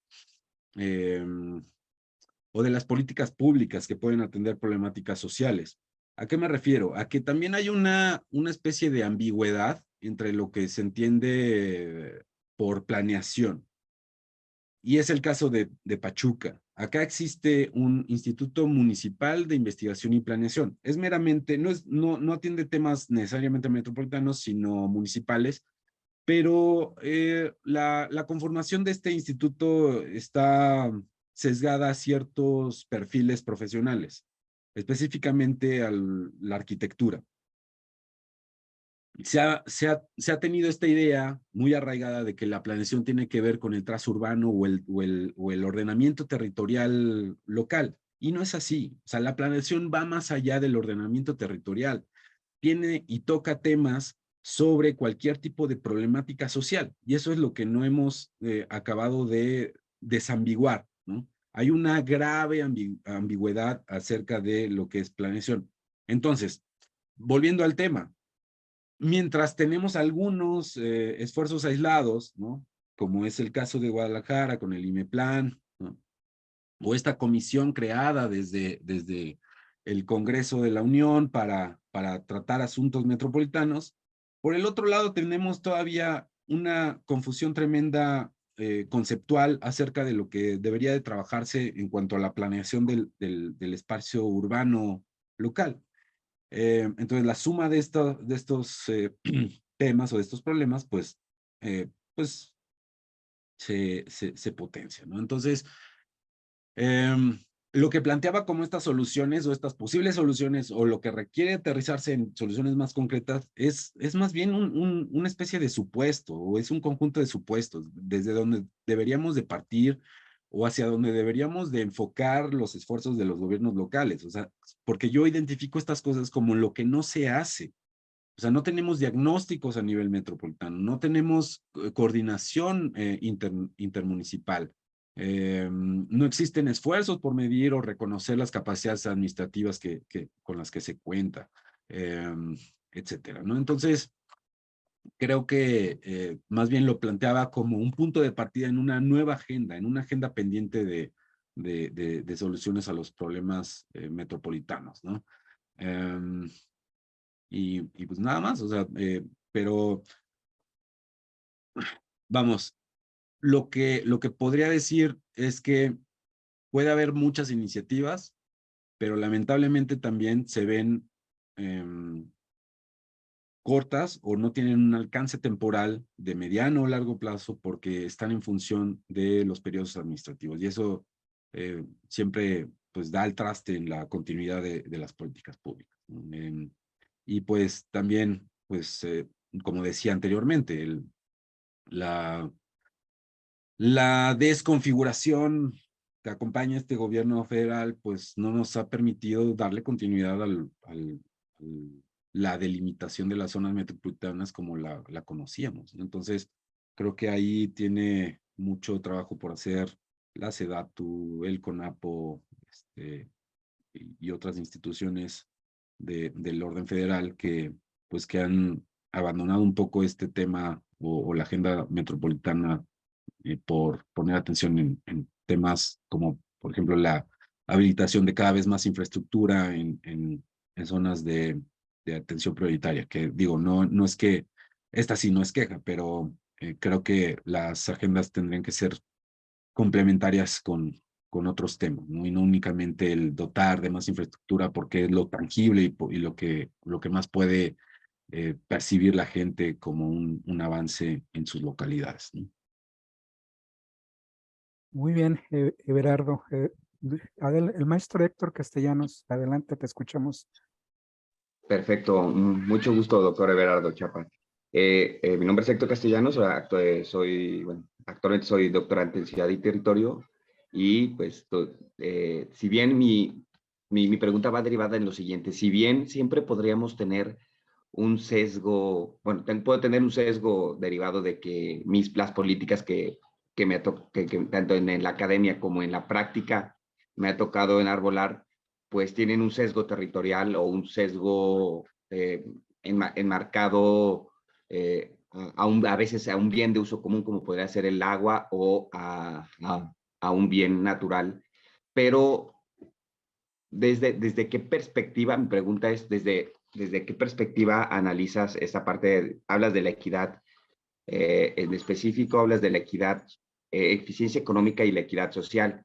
o de las políticas públicas que pueden atender problemáticas sociales. ¿A qué me refiero? A que también hay una especie de ambigüedad entre lo que se entiende por planeación. Y es el caso de Pachuca. Acá existe un Instituto Municipal de Investigación y Planeación. Es meramente, no atiende temas necesariamente metropolitanos, sino municipales, pero la conformación de este instituto está sesgada a ciertos perfiles profesionales, específicamente a la arquitectura. Se ha tenido esta idea muy arraigada de que la planeación tiene que ver con el trazo urbano o el ordenamiento territorial local, y no es así. O sea, la planeación va más allá del ordenamiento territorial. Tiene y toca temas sobre cualquier tipo de problemática social, y eso es lo que no hemos acabado de desambiguar, ¿no? Hay una grave ambigüedad acerca de lo que es planeación. Entonces, volviendo al tema, mientras tenemos algunos esfuerzos aislados, ¿no? Como es el caso de Guadalajara con el IMEPLAN, ¿no? O esta comisión creada desde el Congreso de la Unión para tratar asuntos metropolitanos. Por el otro lado, tenemos todavía una confusión tremenda conceptual acerca de lo que debería de trabajarse en cuanto a la planeación del espacio urbano local. Entonces, la suma de estos temas o de estos problemas, pues se potencia, ¿no? Entonces, lo que planteaba como estas soluciones o estas posibles soluciones o lo que requiere aterrizarse en soluciones más concretas es más bien una especie de supuesto o es un conjunto de supuestos desde donde deberíamos de partir o hacia donde deberíamos de enfocar los esfuerzos de los gobiernos locales. O sea, porque yo identifico estas cosas como lo que no se hace. O sea, no tenemos diagnósticos a nivel metropolitano, no tenemos coordinación intermunicipal. No existen esfuerzos por medir o reconocer las capacidades administrativas con las que se cuenta, etcétera, ¿no? Entonces, creo que más bien lo planteaba como un punto de partida en una nueva agenda, en una agenda pendiente de soluciones a los problemas metropolitanos, ¿no? Y pues nada más, o sea, pero vamos, lo que podría decir es que puede haber muchas iniciativas, pero lamentablemente también se ven cortas o no tienen un alcance temporal de mediano o largo plazo porque están en función de los periodos administrativos. Y eso siempre pues da el traste en la continuidad de las políticas públicas, ¿no? Y pues también, pues como decía anteriormente, la desconfiguración que acompaña este gobierno federal, pues no nos ha permitido darle continuidad la delimitación de las zonas metropolitanas como la conocíamos. Entonces, creo que ahí tiene mucho trabajo por hacer la SEDATU, el CONAPO, y otras instituciones del orden federal pues, que han abandonado un poco este tema o la agenda metropolitana por poner atención en temas como, por ejemplo, la habilitación de cada vez más infraestructura en zonas de atención prioritaria, que digo, no es que esta sí no es queja, pero creo que las agendas tendrían que ser complementarias con otros temas, ¿no? Y no únicamente el dotar de más infraestructura porque es lo tangible y lo que más puede percibir la gente como un avance en sus localidades, ¿no? Muy bien, Everardo. El maestro Héctor Castellanos, adelante, te escuchamos. Perfecto, mucho gusto, doctor Everardo Chapa. Mi nombre es Héctor Castellanos, bueno, actualmente soy doctorante en Ciudad y Territorio y pues si bien mi pregunta va derivada en lo siguiente, si bien siempre podríamos tener un sesgo, bueno, puedo tener un sesgo derivado de que las políticas que tanto en la academia como en la práctica me ha tocado enarbolar, pues tienen un sesgo territorial o un sesgo enmarcado a veces a un bien de uso común como podría ser el agua o a un bien natural. Pero desde qué perspectiva, mi pregunta es, desde qué perspectiva analizas esa parte, hablas de la equidad, en específico hablas de la equidad, eficiencia económica y la equidad social.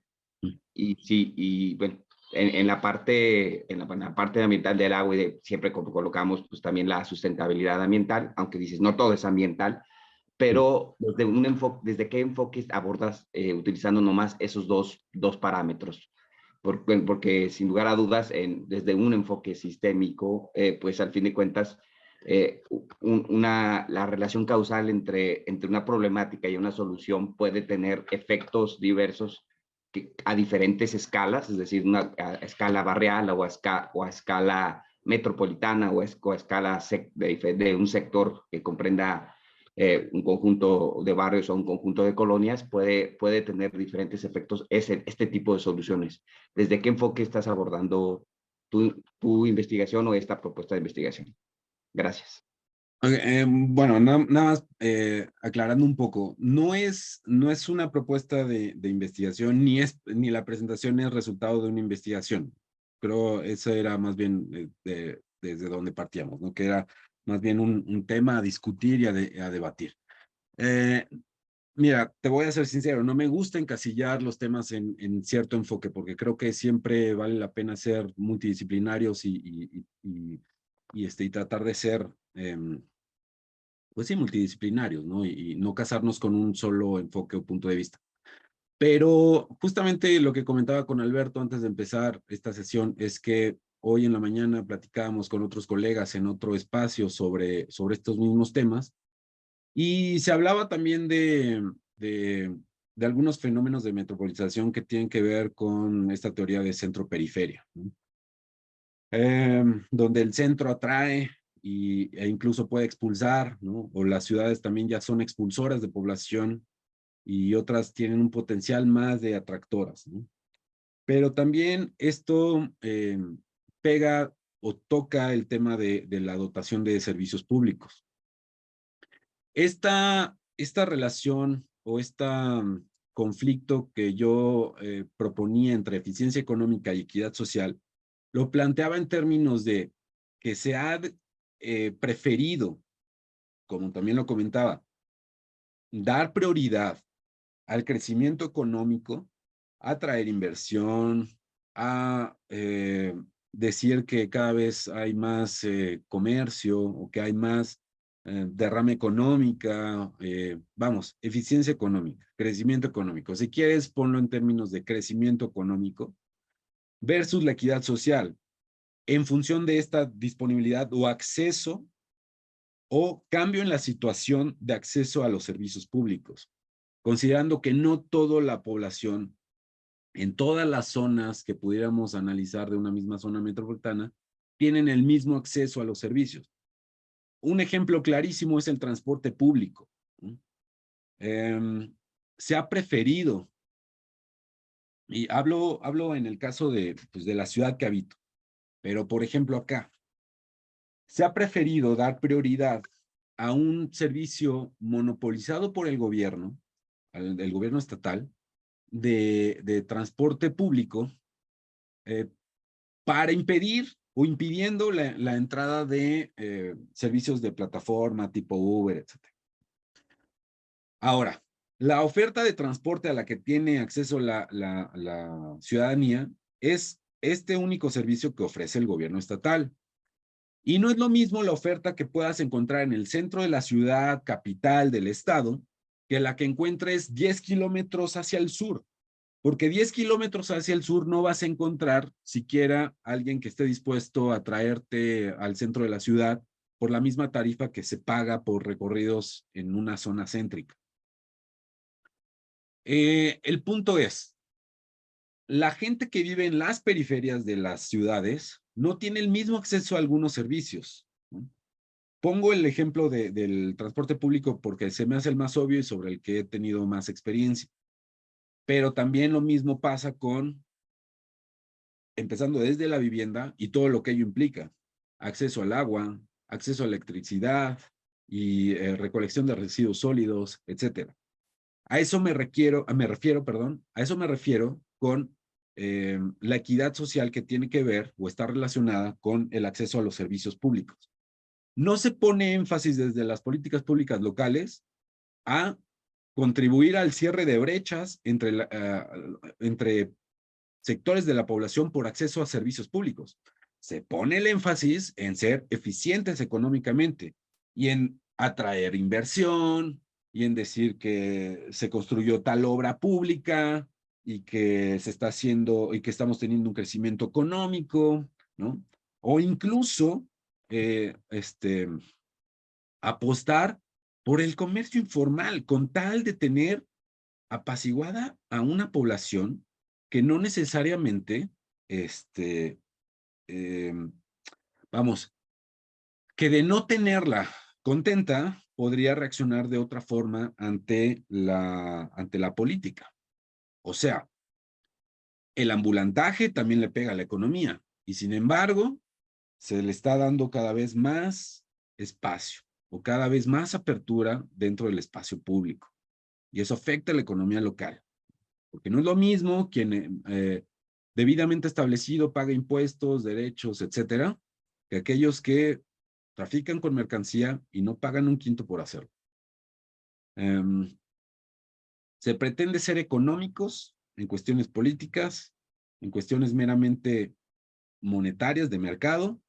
Y sí, y bueno, en la parte ambiental del agua siempre colocamos pues también la sustentabilidad ambiental, aunque dices no todo es ambiental, pero ¿desde qué enfoque abordas utilizando nomás esos dos parámetros? Porque sin lugar a dudas, desde un enfoque sistémico, pues al fin de cuentas, la relación causal entre una problemática y una solución puede tener efectos diversos a diferentes escalas, es decir, a escala barrial o a escala metropolitana o a escala de un sector que comprenda un conjunto de barrios o un conjunto de colonias, puede tener diferentes efectos este tipo de soluciones. ¿Desde qué enfoque estás abordando tu investigación o esta propuesta de investigación? Gracias. Bueno, nada más aclarando un poco, no es una propuesta de investigación, ni la presentación es resultado de una investigación. Pero eso era más bien desde donde partíamos, ¿no? Que era más bien un tema a discutir y a debatir. Mira, te voy a ser sincero, no me gusta encasillar los temas en cierto enfoque, porque creo que siempre vale la pena ser multidisciplinarios y tratar de ser pues sí, multidisciplinarios, ¿no? Y no casarnos con un solo enfoque o punto de vista. Pero justamente lo que comentaba con Alberto antes de empezar esta sesión es que hoy en la mañana platicábamos con otros colegas en otro espacio sobre estos mismos temas y se hablaba también de algunos fenómenos de metropolización que tienen que ver con esta teoría de centro-periferia, ¿no? Donde el centro atrae e incluso puede expulsar, ¿no? O las ciudades también ya son expulsoras de población y otras tienen un potencial más de atractoras, ¿no? Pero también esto pega o toca el tema de la dotación de servicios públicos. Esta relación o este conflicto que yo proponía entre eficiencia económica y equidad social, lo planteaba en términos de que se ha preferido, como también lo comentaba, dar prioridad al crecimiento económico, a atraer inversión, a decir que cada vez hay más comercio o que hay más derrama económica, vamos, eficiencia económica, crecimiento económico. Si quieres, ponlo en términos de crecimiento económico versus la equidad social, en función de esta disponibilidad o acceso o cambio en la situación de acceso a los servicios públicos, considerando que no toda la población en todas las zonas que pudiéramos analizar de una misma zona metropolitana tienen el mismo acceso a los servicios. Un ejemplo clarísimo es el transporte público. Se ha preferido, y hablo en el caso pues de la ciudad que habito, pero por ejemplo acá, se ha preferido dar prioridad a un servicio monopolizado por el gobierno estatal, de transporte público, para impedir o impidiendo la entrada de servicios de plataforma tipo Uber, etc. Ahora, la oferta de transporte a la que tiene acceso la ciudadanía es este único servicio que ofrece el gobierno estatal. Y no es lo mismo la oferta que puedas encontrar en el centro de la ciudad, capital del estado, que la que encuentres 10 kilómetros hacia el sur. Porque 10 kilómetros hacia el sur no vas a encontrar siquiera alguien que esté dispuesto a traerte al centro de la ciudad por la misma tarifa que se paga por recorridos en una zona céntrica. El punto es, la gente que vive en las periferias de las ciudades no tiene el mismo acceso a algunos servicios, ¿no? Pongo el ejemplo del transporte público porque se me hace el más obvio y sobre el que he tenido más experiencia. Pero también lo mismo pasa empezando desde la vivienda y todo lo que ello implica. Acceso al agua, acceso a electricidad y recolección de residuos sólidos, etc. A eso me refiero con la equidad social que tiene que ver o está relacionada con el acceso a los servicios públicos. No se pone énfasis desde las políticas públicas locales a contribuir al cierre de brechas entre sectores de la población por acceso a servicios públicos. Se pone el énfasis en ser eficientes económicamente y en atraer inversión y en decir que se construyó tal obra pública y que se está haciendo y que estamos teniendo un crecimiento económico, ¿no? O incluso apostar por el comercio informal con tal de tener apaciguada a una población que no necesariamente, vamos, que de no tenerla contenta, podría reaccionar de otra forma ante la política. O sea, el ambulantaje también le pega a la economía y sin embargo, se le está dando cada vez más espacio o cada vez más apertura dentro del espacio público. Y eso afecta a la economía local. Porque no es lo mismo quien debidamente establecido paga impuestos, derechos, etcétera, que aquellos que trafican con mercancía y no pagan un quinto por hacerlo. Se pretende ser económicos en cuestiones políticas, en cuestiones meramente monetarias de mercado,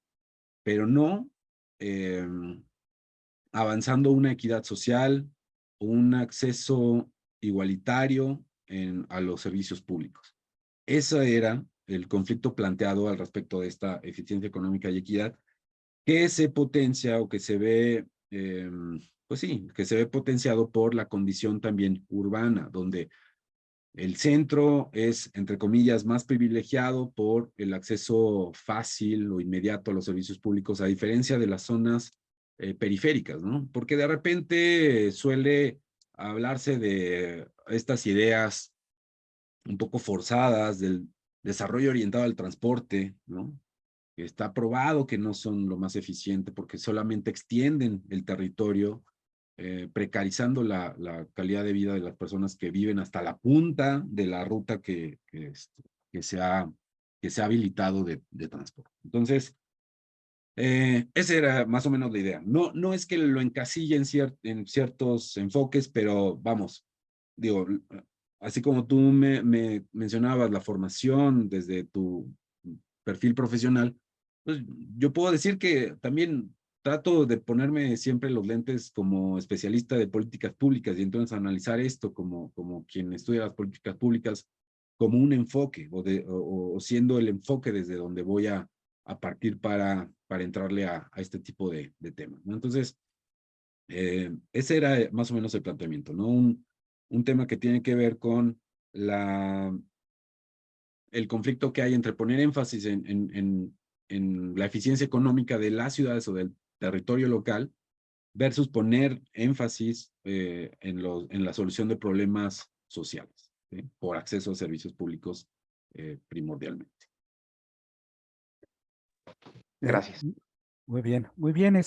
pero no avanzando una equidad social, un acceso igualitario a los servicios públicos. Ese era el conflicto planteado al respecto de esta eficiencia económica y equidad, que se potencia o que se ve, pues sí, que se ve potenciado por la condición también urbana, donde el centro es, entre comillas, más privilegiado por el acceso fácil o inmediato a los servicios públicos, a diferencia de las zonas periféricas, ¿no? Porque de repente suele hablarse de estas ideas un poco forzadas del desarrollo orientado al transporte, ¿no? Está probado que no son lo más eficiente porque solamente extienden el territorio, precarizando la calidad de vida de las personas que viven hasta la punta de la ruta que se ha habilitado de transporte. Entonces, esa era más o menos la idea. No es que lo encasille en ciertos enfoques, pero vamos, digo, así como tú me mencionabas la formación desde tu perfil profesional, pues yo puedo decir que también trato de ponerme siempre los lentes como especialista de políticas públicas y entonces analizar esto como quien estudia las políticas públicas como un enfoque o siendo el enfoque desde donde voy a partir para entrarle a este tipo de temas, ¿no? Entonces, ese era más o menos el planteamiento, ¿no? Un tema que tiene que ver con el conflicto que hay entre poner énfasis en la eficiencia económica de las ciudades o del territorio local versus poner énfasis en la solución de problemas sociales, ¿sí? Por acceso a servicios públicos primordialmente. Gracias. Muy bien, muy bien.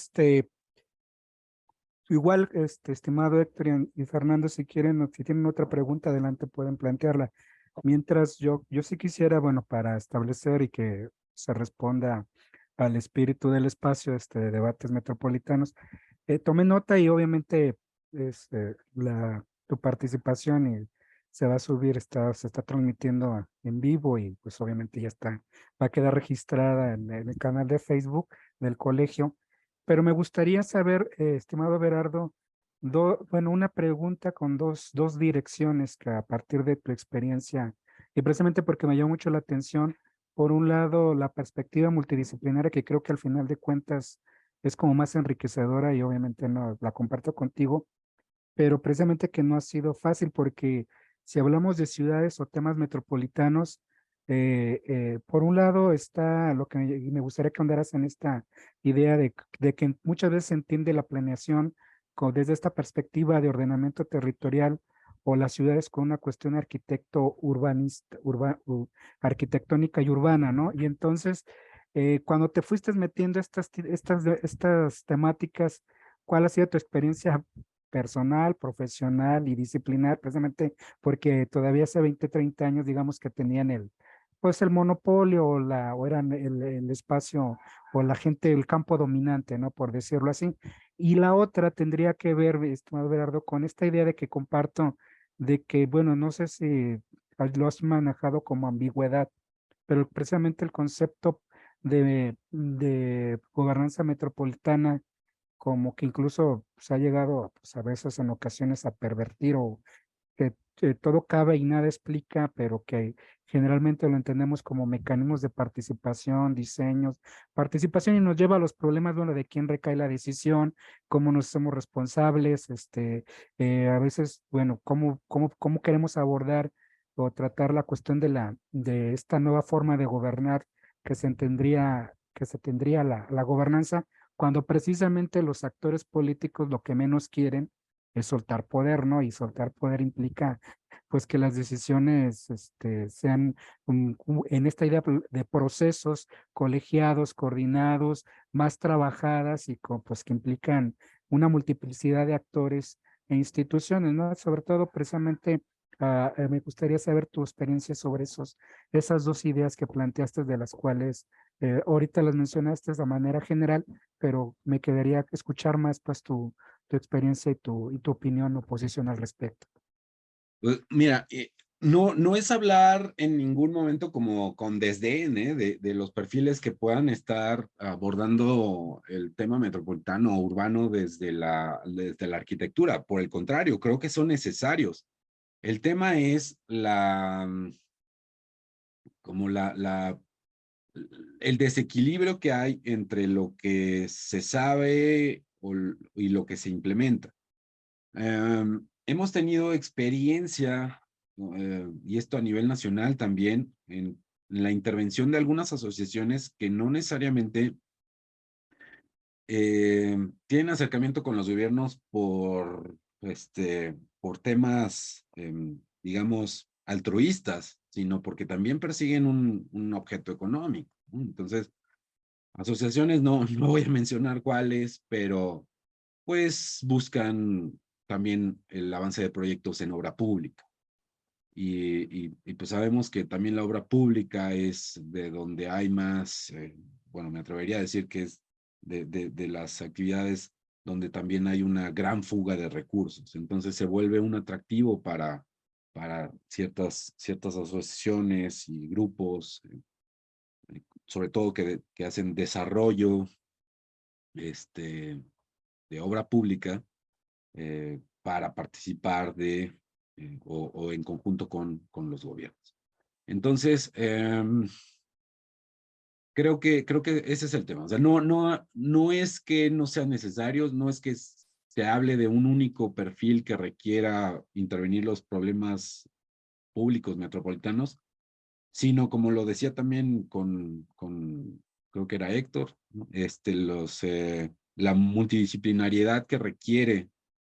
Igual, estimado Héctor y Fernando, si quieren, si tienen otra pregunta, adelante pueden plantearla. Mientras yo sí quisiera, bueno, para establecer y que se responda al espíritu del espacio, de debates metropolitanos, tomé nota y obviamente tu participación y se va a subir, se está transmitiendo en vivo y pues obviamente ya está, va a quedar registrada en el canal de Facebook del colegio. Pero me gustaría saber, estimado Berardo, bueno, una pregunta con dos direcciones que a partir de tu experiencia, y precisamente porque me llamó mucho la atención, por un lado, la perspectiva multidisciplinaria, que creo que al final de cuentas es como más enriquecedora y obviamente no la comparto contigo, pero precisamente que no ha sido fácil porque si hablamos de ciudades o temas metropolitanos, por un lado está lo que me gustaría que andaras en esta idea de que muchas veces se entiende la planeación desde esta perspectiva de ordenamiento territorial o las ciudades con una cuestión arquitectónica y urbana, ¿no? Y entonces, cuando te fuiste metiendo estas temáticas, ¿cuál ha sido tu experiencia personal, profesional y disciplinar? Precisamente porque todavía hace 20, 30 años, digamos que tenían pues el monopolio o eran el espacio o la gente, el campo dominante, ¿no? Por decirlo así. Y la otra tendría que ver, estimado Berardo, con esta idea de que comparto, de que, bueno, no sé si lo has manejado como ambigüedad, pero precisamente el concepto de gobernanza metropolitana como que incluso se ha llegado pues, a veces en ocasiones a pervertir o que todo cabe y nada explica, pero que generalmente lo entendemos como mecanismos de participación, diseños, participación y nos lleva a los problemas, bueno, de quién recae la decisión, cómo nos hacemos responsables, a veces, bueno, cómo queremos abordar o tratar la cuestión de esta nueva forma de gobernar que se tendría la gobernanza, cuando precisamente los actores políticos lo que menos quieren es soltar poder, ¿no? Y soltar poder implica, pues, que las decisiones sean en esta idea de procesos colegiados, coordinados, más trabajadas y pues que implican una multiplicidad de actores e instituciones, ¿no? Sobre todo, precisamente, me gustaría saber tu experiencia sobre esas dos ideas que planteaste, de las cuales ahorita las mencionaste de manera general, pero me quedaría escuchar más, pues, tu experiencia y tu opinión o posición al respecto. Pues, mira, no es hablar en ningún momento como con desdén de los perfiles que puedan estar abordando el tema metropolitano o urbano desde la arquitectura. Por el contrario, creo que son necesarios. El tema es el desequilibrio que hay entre lo que se sabe y lo que se implementa. Hemos tenido experiencia, y esto a nivel nacional también, en la intervención de algunas asociaciones que no necesariamente tienen acercamiento con los gobiernos por temas, digamos, altruistas, sino porque también persiguen un objeto económico, ¿no? Entonces, asociaciones, no voy a mencionar cuáles, pero pues buscan también el avance de proyectos en obra pública. Y pues sabemos que también la obra pública es de donde hay más, bueno, me atrevería a decir que es de las actividades donde también hay una gran fuga de recursos. Entonces se vuelve un atractivo para ciertas asociaciones y grupos, sobre todo que hacen desarrollo de obra pública, para participar o en conjunto con los gobiernos. Entonces, creo que ese es el tema. O sea, no es que no sean necesarios, no es que se hable de un único perfil que requiera intervenir los problemas públicos metropolitanos, sino como lo decía también creo que era Héctor, ¿no? La multidisciplinariedad que requiere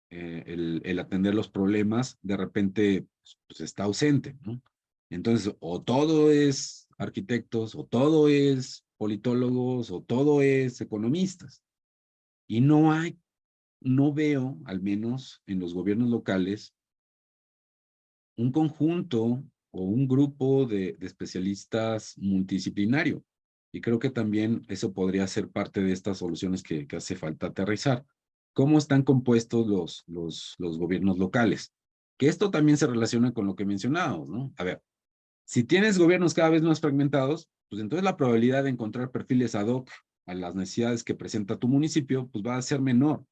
el atender los problemas, de repente pues está ausente, ¿no? Entonces, o todo es arquitectos, o todo es politólogos, o todo es economistas. Y no veo, al menos en los gobiernos locales, un conjunto o un grupo de especialistas multidisciplinario. Y creo que también eso podría ser parte de estas soluciones que hace falta aterrizar. ¿Cómo están compuestos los gobiernos locales? Que esto también se relaciona con lo que mencionábamos, ¿no? A ver, si tienes gobiernos cada vez más fragmentados, pues entonces la probabilidad de encontrar perfiles ad hoc a las necesidades que presenta tu municipio, pues va a ser menor.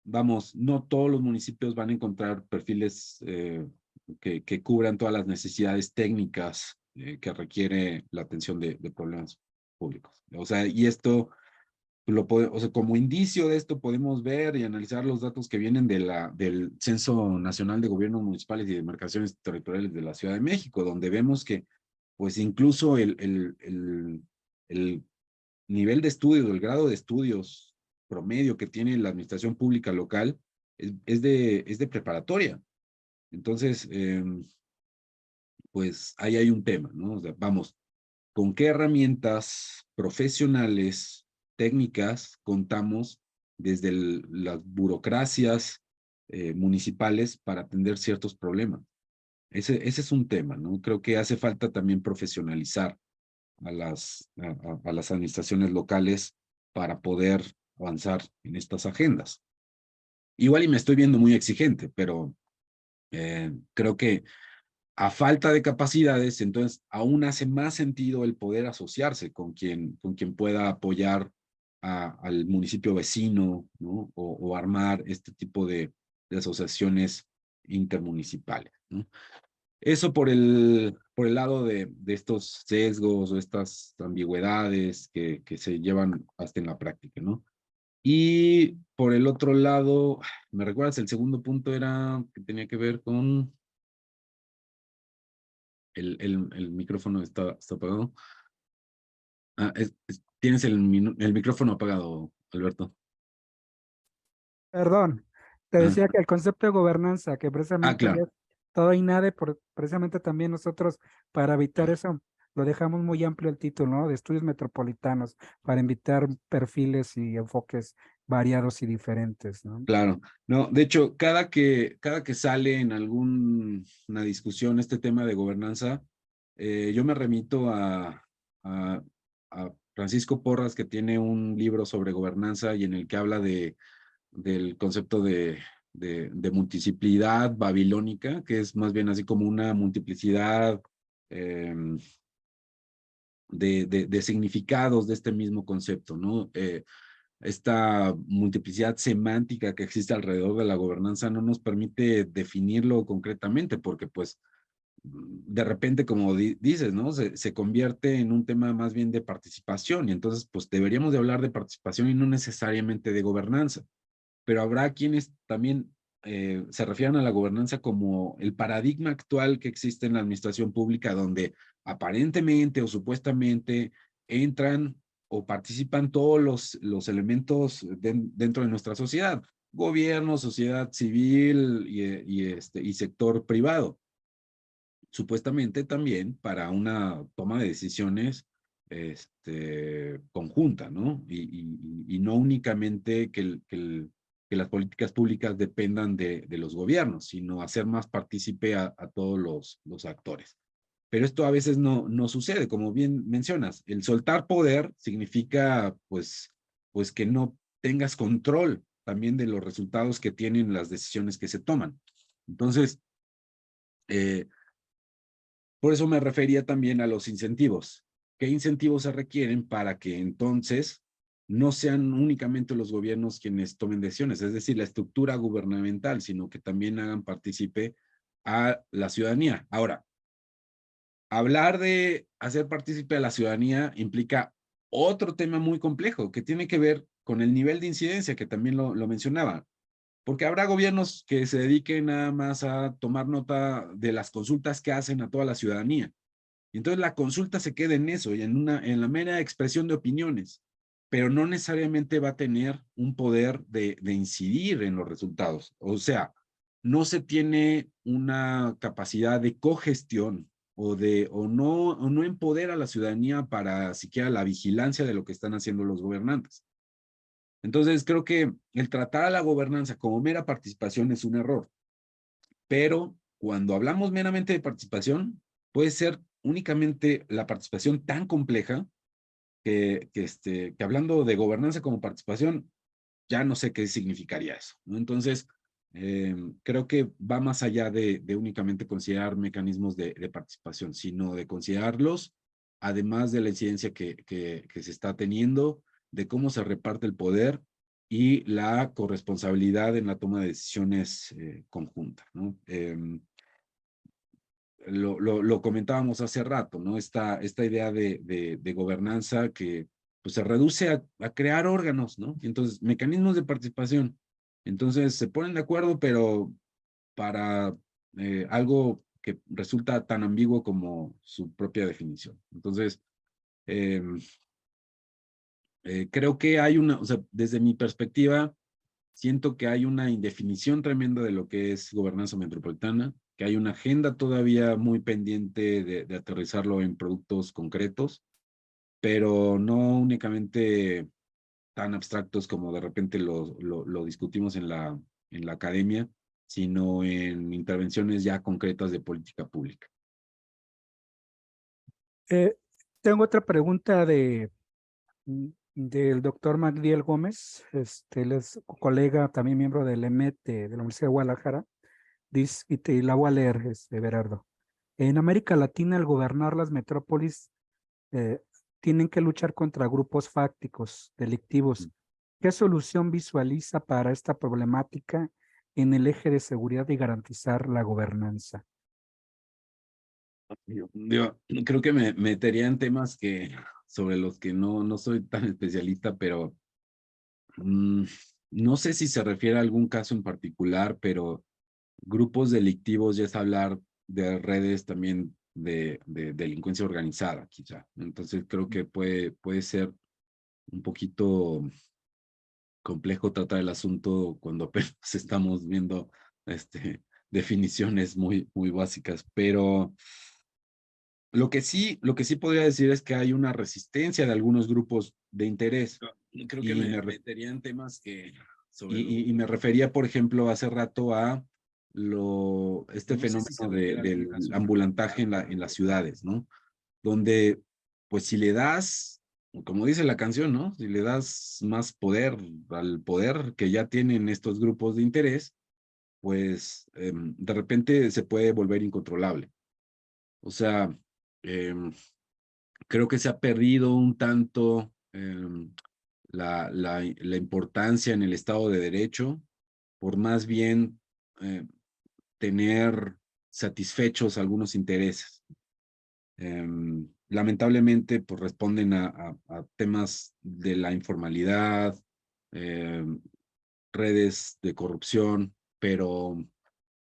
Vamos, no todos los municipios van a encontrar perfiles que cubran todas las necesidades técnicas que requiere la atención de problemas públicos. O sea, y esto, o sea, como indicio de esto podemos ver y analizar los datos que vienen del Censo Nacional de Gobiernos Municipales y Demarcaciones Territoriales de la Ciudad de México, donde vemos que, pues incluso el nivel de estudios, el grado de estudios promedio que tiene la administración pública local es de preparatoria. Entonces, pues ahí hay un tema, ¿no? O sea, vamos, ¿con qué herramientas profesionales, técnicas contamos desde las burocracias municipales para atender ciertos problemas? Ese es un tema, ¿no? Creo que hace falta también profesionalizar a las administraciones locales para poder avanzar en estas agendas. Igual y me estoy viendo muy exigente, pero creo que a falta de capacidades, entonces aún hace más sentido el poder asociarse con quien pueda apoyar al municipio vecino, ¿no? O armar este tipo de asociaciones intermunicipales, ¿no? Eso por el lado de estos sesgos o estas ambigüedades que se llevan hasta en la práctica, ¿no? Y por el otro lado, ¿me recuerdas? El segundo punto era que tenía que ver con el micrófono está apagado. Ah, tienes el micrófono apagado, Alberto. Perdón, te Ah, decía que el concepto de gobernanza, que precisamente claro. es todo y nada, precisamente también nosotros, para evitar eso, lo dejamos muy amplio el título, ¿no? De estudios metropolitanos, para invitar perfiles y enfoques variados y diferentes, ¿no? Claro, no, de hecho, cada que sale en una discusión este tema de gobernanza, yo me remito a Francisco Porras, que tiene un libro sobre gobernanza y en el que habla del concepto de multiplicidad babilónica, que es más bien así como una multiplicidad de significados de este mismo concepto, ¿no? esta multiplicidad semántica que existe alrededor de la gobernanza no nos permite definirlo concretamente, porque pues de repente, como dices, ¿no? Se convierte en un tema más bien de participación, y entonces pues deberíamos de hablar de participación y no necesariamente de gobernanza. Pero habrá quienes también se refieran a la gobernanza como el paradigma actual que existe en la administración pública, donde aparentemente o supuestamente entran o participan todos los elementos dentro de nuestra sociedad: gobierno, sociedad civil y sector privado, supuestamente también para una toma de decisiones conjunta, ¿no? Y no únicamente que las políticas públicas dependan de los gobiernos, sino hacer más partícipe a todos los actores. Pero esto a veces no sucede, como bien mencionas. El soltar poder significa, pues que no tengas control también de los resultados que tienen las decisiones que se toman. Entonces, por eso me refería también a los incentivos. ¿Qué incentivos se requieren para que entonces no sean únicamente los gobiernos quienes tomen decisiones, es decir, la estructura gubernamental, sino que también hagan partícipe a la ciudadanía? Ahora, hablar de hacer partícipe a la ciudadanía implica otro tema muy complejo que tiene que ver con el nivel de incidencia, que también lo mencionaba. Porque habrá gobiernos que se dediquen nada más a tomar nota de las consultas que hacen a toda la ciudadanía. Y entonces la consulta se queda en eso, y en la mera expresión de opiniones, pero no necesariamente va a tener un poder de incidir en los resultados. O sea, no se tiene una capacidad de cogestión o no empodera a la ciudadanía para siquiera la vigilancia de lo que están haciendo los gobernantes. Entonces, creo que el tratar a la gobernanza como mera participación es un error. Pero cuando hablamos meramente de participación, puede ser únicamente la participación tan compleja que hablando de gobernanza como participación, ya no sé qué significaría eso, ¿no? Entonces, creo que va más allá de únicamente considerar mecanismos de participación, sino de considerarlos, además de la incidencia que se está teniendo, de cómo se reparte el poder y la corresponsabilidad en la toma de decisiones conjunta, ¿no? Lo comentábamos hace rato, ¿no? Esta idea de gobernanza que pues, se reduce a crear órganos, ¿no? Entonces, mecanismos de participación. Entonces, se ponen de acuerdo, pero para algo que resulta tan ambiguo como su propia definición. Entonces, creo que hay o sea, desde mi perspectiva, siento que hay una indefinición tremenda de lo que es gobernanza metropolitana, que hay una agenda todavía muy pendiente de aterrizarlo en productos concretos, pero no únicamente tan abstractos como de repente lo discutimos en la academia, sino en intervenciones ya concretas de política pública. Tengo otra pregunta del doctor Magdiel Gómez, él es colega, también miembro del EMET de la Universidad de Guadalajara. Dice, y la voy a leer, Berardo. En América Latina, al gobernar las metrópolis, tienen que luchar contra grupos fácticos, delictivos. ¿Qué solución visualiza para esta problemática en el eje de seguridad y garantizar la gobernanza? Yo creo que me metería en temas sobre los que no soy tan especialista, pero no sé si se refiere a algún caso en particular, pero grupos delictivos ya es hablar de redes también de delincuencia organizada, quizá. Entonces creo que puede ser un poquito complejo tratar el asunto cuando apenas estamos viendo definiciones muy básicas, pero lo que sí podría decir es que hay una resistencia de algunos grupos de interés. Creo que me metería en temas y me refería, por ejemplo, hace rato a fenómeno del ambulantaje en las ciudades, ¿no? Donde, pues si le das, como dice la canción, ¿no? Si le das más poder al poder que ya tienen estos grupos de interés, pues de repente se puede volver incontrolable. O sea, creo que se ha perdido un tanto la importancia en el Estado de Derecho, por más bien tener satisfechos algunos intereses. Lamentablemente, pues responden a temas de la informalidad, redes de corrupción, pero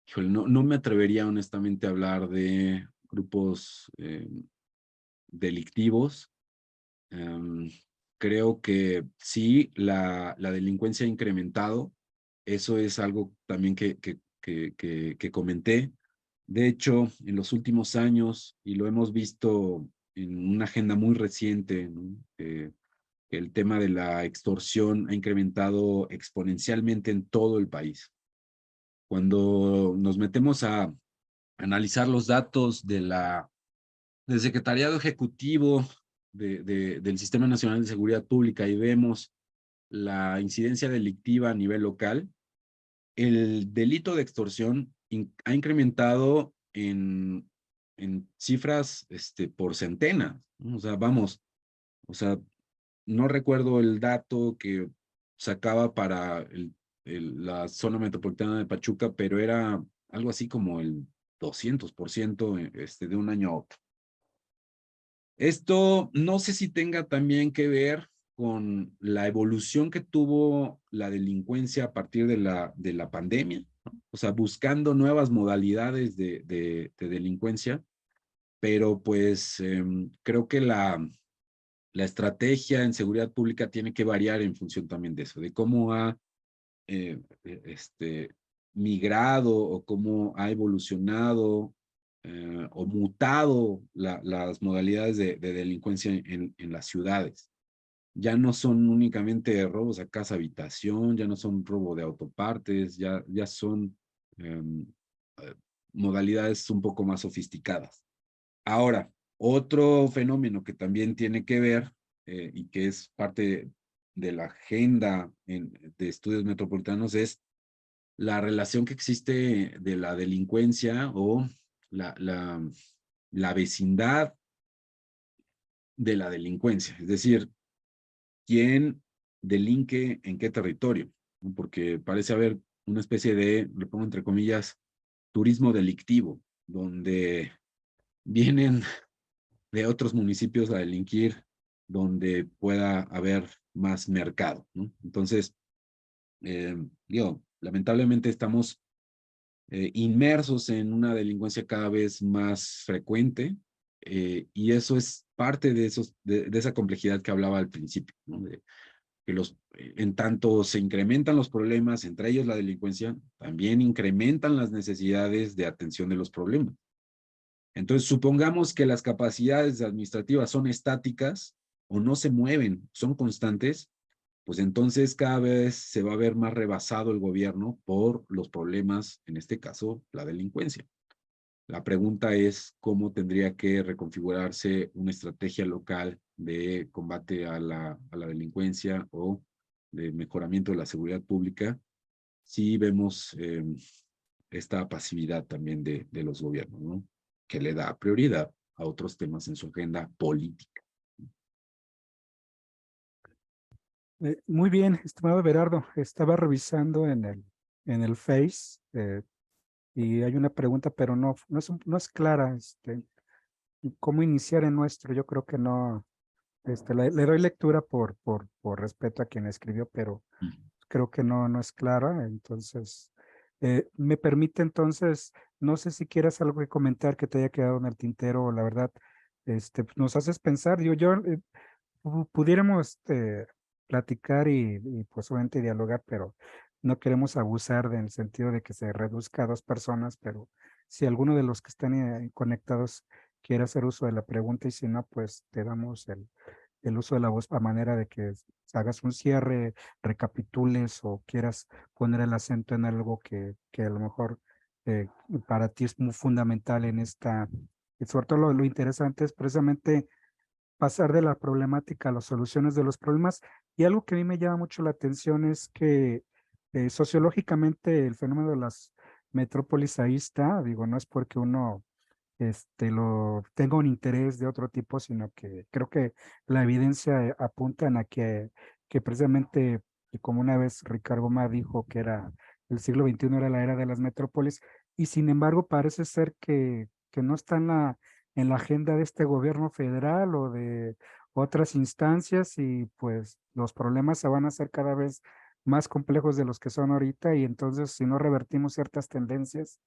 híjole, no me atrevería honestamente a hablar de grupos delictivos. Creo que sí, la delincuencia ha incrementado. Eso es algo también que comenté. De hecho, en los últimos años, y lo hemos visto en una agenda muy reciente, ¿no? El tema de la extorsión ha incrementado exponencialmente en todo el país. Cuando nos metemos a analizar los datos del Secretariado Ejecutivo del Sistema Nacional de Seguridad Pública y vemos la incidencia delictiva a nivel local, el delito de extorsión ha incrementado en cifras por centenas, ¿no? O sea, vamos, o sea, no recuerdo el dato que sacaba para la zona metropolitana de Pachuca, pero era algo así como el 200% de un año a otro. Esto no sé si tenga también que ver con la evolución que tuvo la delincuencia a partir de la pandemia, ¿no? O sea, buscando nuevas modalidades de delincuencia, pero pues creo que la estrategia en seguridad pública tiene que variar en función también de eso, de cómo ha migrado o cómo ha evolucionado o mutado las modalidades de delincuencia en las ciudades. Ya no son únicamente robos a casa habitación, ya no son robo de autopartes, ya son modalidades un poco más sofisticadas. Ahora, otro fenómeno que también tiene que ver y que es parte de la agenda de estudios metropolitanos es la relación que existe de la delincuencia o la vecindad de la delincuencia. Es decir, quién delinque en qué territorio, ¿no? Porque parece haber una especie de, le pongo entre comillas, turismo delictivo, donde vienen de otros municipios a delinquir, donde pueda haber más mercado, ¿no? Entonces, lamentablemente estamos inmersos en una delincuencia cada vez más frecuente y eso es parte de esa complejidad que hablaba al principio, ¿no? Que en tanto se incrementan los problemas, entre ellos la delincuencia, también incrementan las necesidades de atención de los problemas. Entonces, supongamos que las capacidades administrativas son estáticas o no se mueven, son constantes, pues entonces cada vez se va a ver más rebasado el gobierno por los problemas, en este caso, la delincuencia. La pregunta es cómo tendría que reconfigurarse una estrategia local de combate a la delincuencia o de mejoramiento de la seguridad pública si vemos esta pasividad también de los gobiernos, ¿no? Que le da prioridad a otros temas en su agenda política. Muy bien, estimado Berardo, estaba revisando en el Face y hay una pregunta, pero no es clara, ¿cómo iniciar en nuestro? Yo creo que no, le doy lectura por respeto a quien escribió, pero creo que no es clara, entonces, me permite entonces, no sé si quieras algo que comentar que te haya quedado en el tintero, la verdad, nos haces pensar, pudiéramos platicar y pues obviamente dialogar, pero no queremos abusar en el sentido de que se reduzca a 2 personas, pero si alguno de los que están conectados quiere hacer uso de la pregunta y si no, pues te damos el uso de la voz a manera de que hagas un cierre, recapitules o quieras poner el acento en algo que a lo mejor eh, para ti es muy fundamental en esta, y sobre todo lo interesante es precisamente pasar de la problemática a las soluciones de los problemas. Y algo que a mí me llama mucho la atención es que sociológicamente el fenómeno de las metrópolis ahí está, digo, no es porque uno tenga un interés de otro tipo, sino que creo que la evidencia apunta a que que precisamente, y como una vez Ricardo Gómez dijo que era el siglo XXI era la era de las metrópolis, y sin embargo parece ser que no está en la agenda de este gobierno federal o de otras instancias, y pues los problemas se van a hacer cada vez más complejos de los que son ahorita, y entonces si no revertimos ciertas tendencias,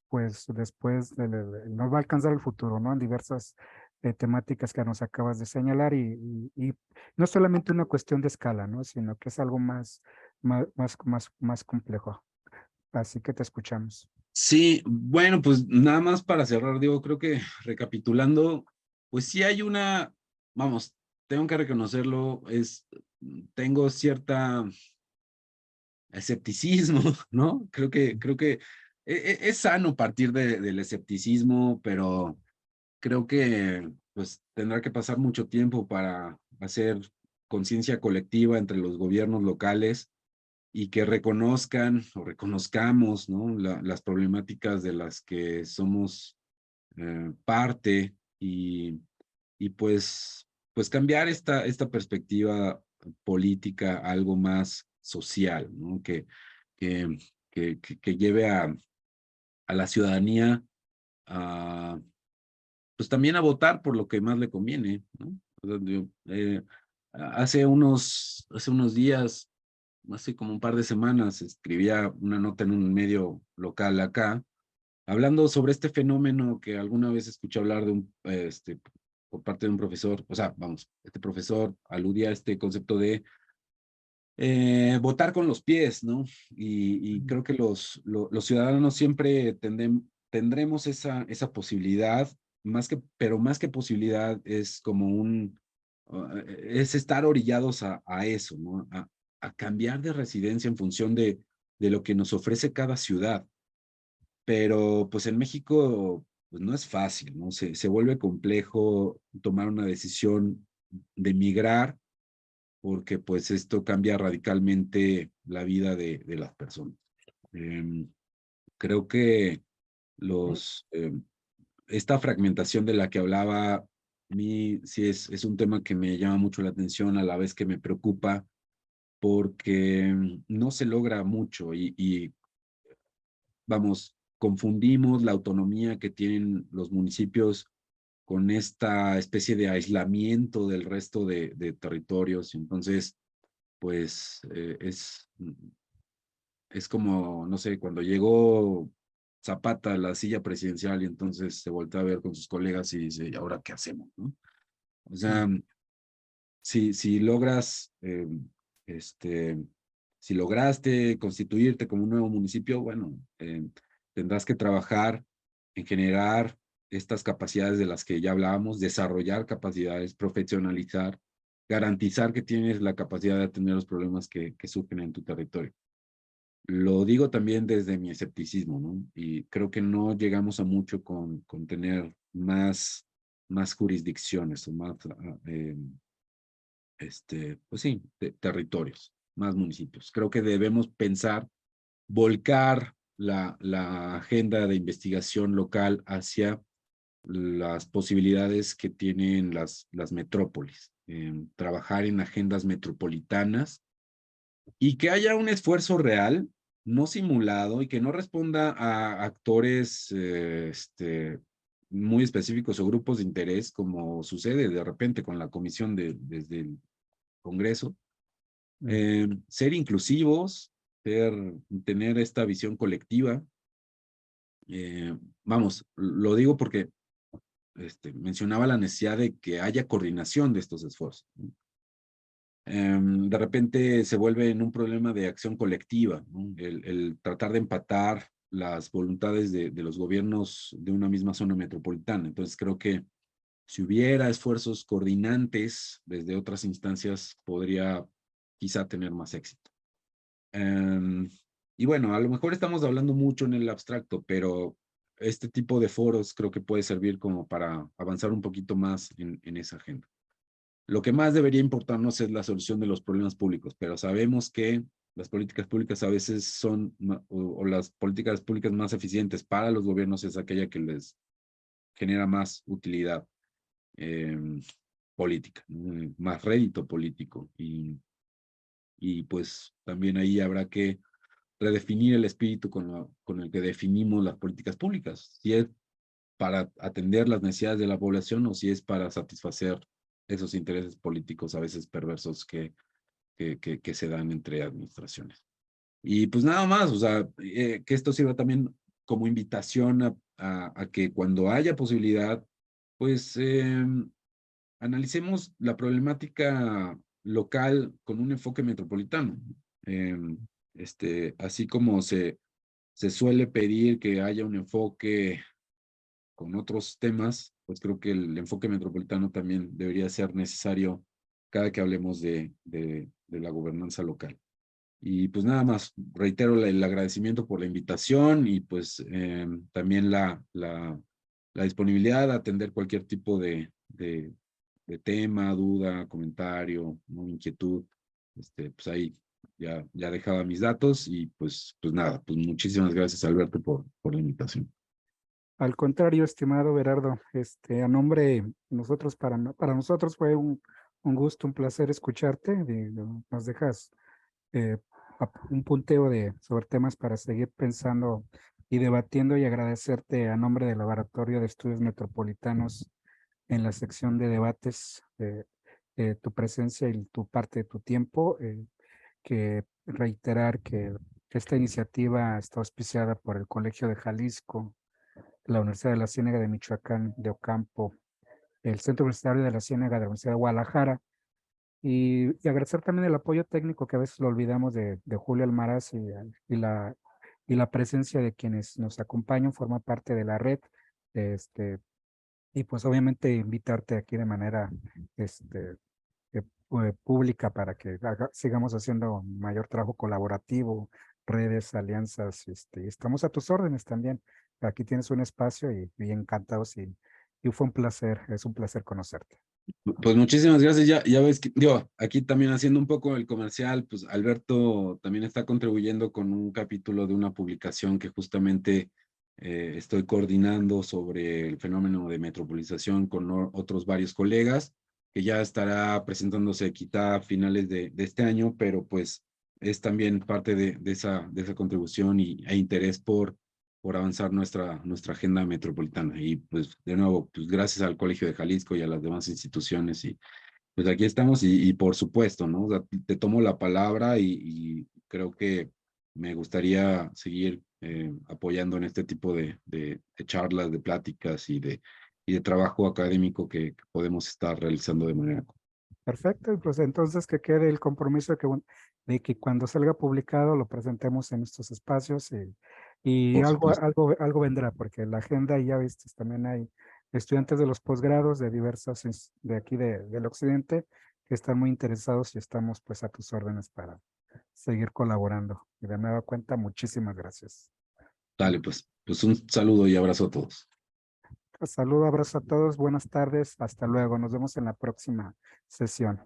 pues después nos va a alcanzar el futuro, ¿no? En diversas temáticas que nos acabas de señalar, y no solamente una cuestión de escala, ¿no? Sino que es algo más complejo. Así que te escuchamos. Sí, bueno, pues nada más para cerrar, digo, creo que recapitulando, pues sí hay vamos, tengo que reconocerlo, tengo cierta escepticismo, ¿no? Creo que es sano partir del escepticismo, pero creo que pues tendrá que pasar mucho tiempo para hacer conciencia colectiva entre los gobiernos locales y que reconozcan o reconozcamos, ¿no? Las problemáticas de las que somos parte y pues cambiar esta perspectiva política a algo más social, ¿no? Que, que lleve a la ciudadanía a, pues también a votar por lo que más le conviene, ¿no? O sea, hace unos días, hace como un par de semanas, escribía una nota en un medio local acá, hablando sobre este fenómeno que alguna vez escuché hablar por parte de un profesor, o sea, vamos, este profesor aludía a este concepto de votar con los pies, ¿no? Y creo que los ciudadanos siempre tendremos esa posibilidad, pero más que posibilidad es como es estar orillados a eso, ¿no? A cambiar de residencia en función de lo que nos ofrece cada ciudad. Pero pues en México pues no es fácil, ¿no? Se vuelve complejo tomar una decisión de migrar porque pues esto cambia radicalmente la vida de las personas. Creo que esta fragmentación de la que hablaba, a mí sí es un tema que me llama mucho la atención, a la vez que me preocupa, porque no se logra mucho y vamos, confundimos la autonomía que tienen los municipios con esta especie de aislamiento del resto de territorios. Entonces, pues es como, no sé, cuando llegó Zapata a la silla presidencial y entonces se voltea a ver con sus colegas y dice, ¿y ahora qué hacemos? ¿No? O sea, si logras, si lograste constituirte como un nuevo municipio, bueno, tendrás que trabajar en generar estas capacidades de las que ya hablábamos, desarrollar capacidades, profesionalizar, garantizar que tienes la capacidad de atender los problemas que surgen en tu territorio. Lo digo también desde mi escepticismo, ¿no? Y creo que no llegamos a mucho con tener más jurisdicciones o más, pues sí, territorios, más municipios. Creo que debemos pensar, volcar la agenda de investigación local hacia las posibilidades que tienen las metrópolis, trabajar en agendas metropolitanas y que haya un esfuerzo real, no simulado, y que no responda a actores muy específicos o grupos de interés, como sucede de repente con la comisión desde el Congreso. Ser inclusivos, tener esta visión colectiva. Vamos, lo digo porque mencionaba la necesidad de que haya coordinación de estos esfuerzos. De repente se vuelve en un problema de acción colectiva, ¿no? El tratar de empatar las voluntades de los gobiernos de una misma zona metropolitana. Entonces creo que si hubiera esfuerzos coordinantes desde otras instancias, podría quizá tener más éxito. Y bueno, a lo mejor estamos hablando mucho en el abstracto, pero este tipo de foros creo que puede servir como para avanzar un poquito más en esa agenda. Lo que más debería importarnos es la solución de los problemas públicos, pero sabemos que las políticas públicas a veces son, o las políticas públicas más eficientes para los gobiernos es aquella que les genera más utilidad política, más rédito político. Y y pues también ahí habrá que redefinir el espíritu con el que definimos las políticas públicas, si es para atender las necesidades de la población o si es para satisfacer esos intereses políticos a veces perversos que se dan entre administraciones. Y pues nada más, o sea, que esto sirva también como invitación a que cuando haya posibilidad, pues analicemos la problemática local con un enfoque metropolitano. Así como se suele pedir que haya un enfoque con otros temas, pues creo que el enfoque metropolitano también debería ser necesario cada que hablemos de la gobernanza local. Y pues nada más, reitero el agradecimiento por la invitación y pues también la disponibilidad a atender cualquier tipo de tema, duda, comentario, ¿no? Inquietud. Pues ahí ya dejaba mis datos y pues nada, pues muchísimas gracias Alberto por la invitación. Al contrario, estimado Berardo, a nombre de nosotros, para nosotros fue un gusto, un placer escucharte. Nos dejas un punteo sobre temas para seguir pensando y debatiendo, y agradecerte a nombre del Laboratorio de Estudios Metropolitanos en la sección de debates, tu presencia y tu parte de tu tiempo, que reiterar que esta iniciativa está auspiciada por el Colegio de Jalisco, la Universidad de la Ciénega de Michoacán de Ocampo, el Centro Universitario de la Ciénega de la Universidad de Guadalajara, y agradecer también el apoyo técnico que a veces lo olvidamos de Julio Almaraz y la presencia de quienes nos acompañan, forma parte de la red, y pues obviamente invitarte aquí de manera pública para que sigamos haciendo mayor trabajo colaborativo, redes, alianzas, y estamos a tus órdenes también. Aquí tienes un espacio y encantados, y fue un placer, es un placer conocerte. Pues muchísimas gracias. Ya ves que, digo, aquí también haciendo un poco el comercial, pues Alberto también está contribuyendo con un capítulo de una publicación que justamente estoy coordinando sobre el fenómeno de metropolización con otros varios colegas, que ya estará presentándose quizá a finales de este año, pero pues es también parte de esa contribución e interés por avanzar nuestra agenda metropolitana. Y pues de nuevo, pues gracias al Colegio de Jalisco y a las demás instituciones. Y pues aquí estamos y por supuesto, ¿no? O sea, te tomo la palabra y creo que me gustaría seguir apoyando en este tipo de charlas, de pláticas y de trabajo académico que podemos estar realizando de manera. Perfecto, y pues entonces que quede el compromiso de que cuando salga publicado lo presentemos en estos espacios, y Por supuesto. algo vendrá, porque la agenda, ya viste, también hay estudiantes de los posgrados de diversas de aquí del occidente que están muy interesados, y estamos pues a tus órdenes para seguir colaborando. Y de nueva cuenta, muchísimas gracias. Dale, pues un saludo y abrazo a todos. Saludo, abrazo a todos, buenas tardes, hasta luego, nos vemos en la próxima sesión.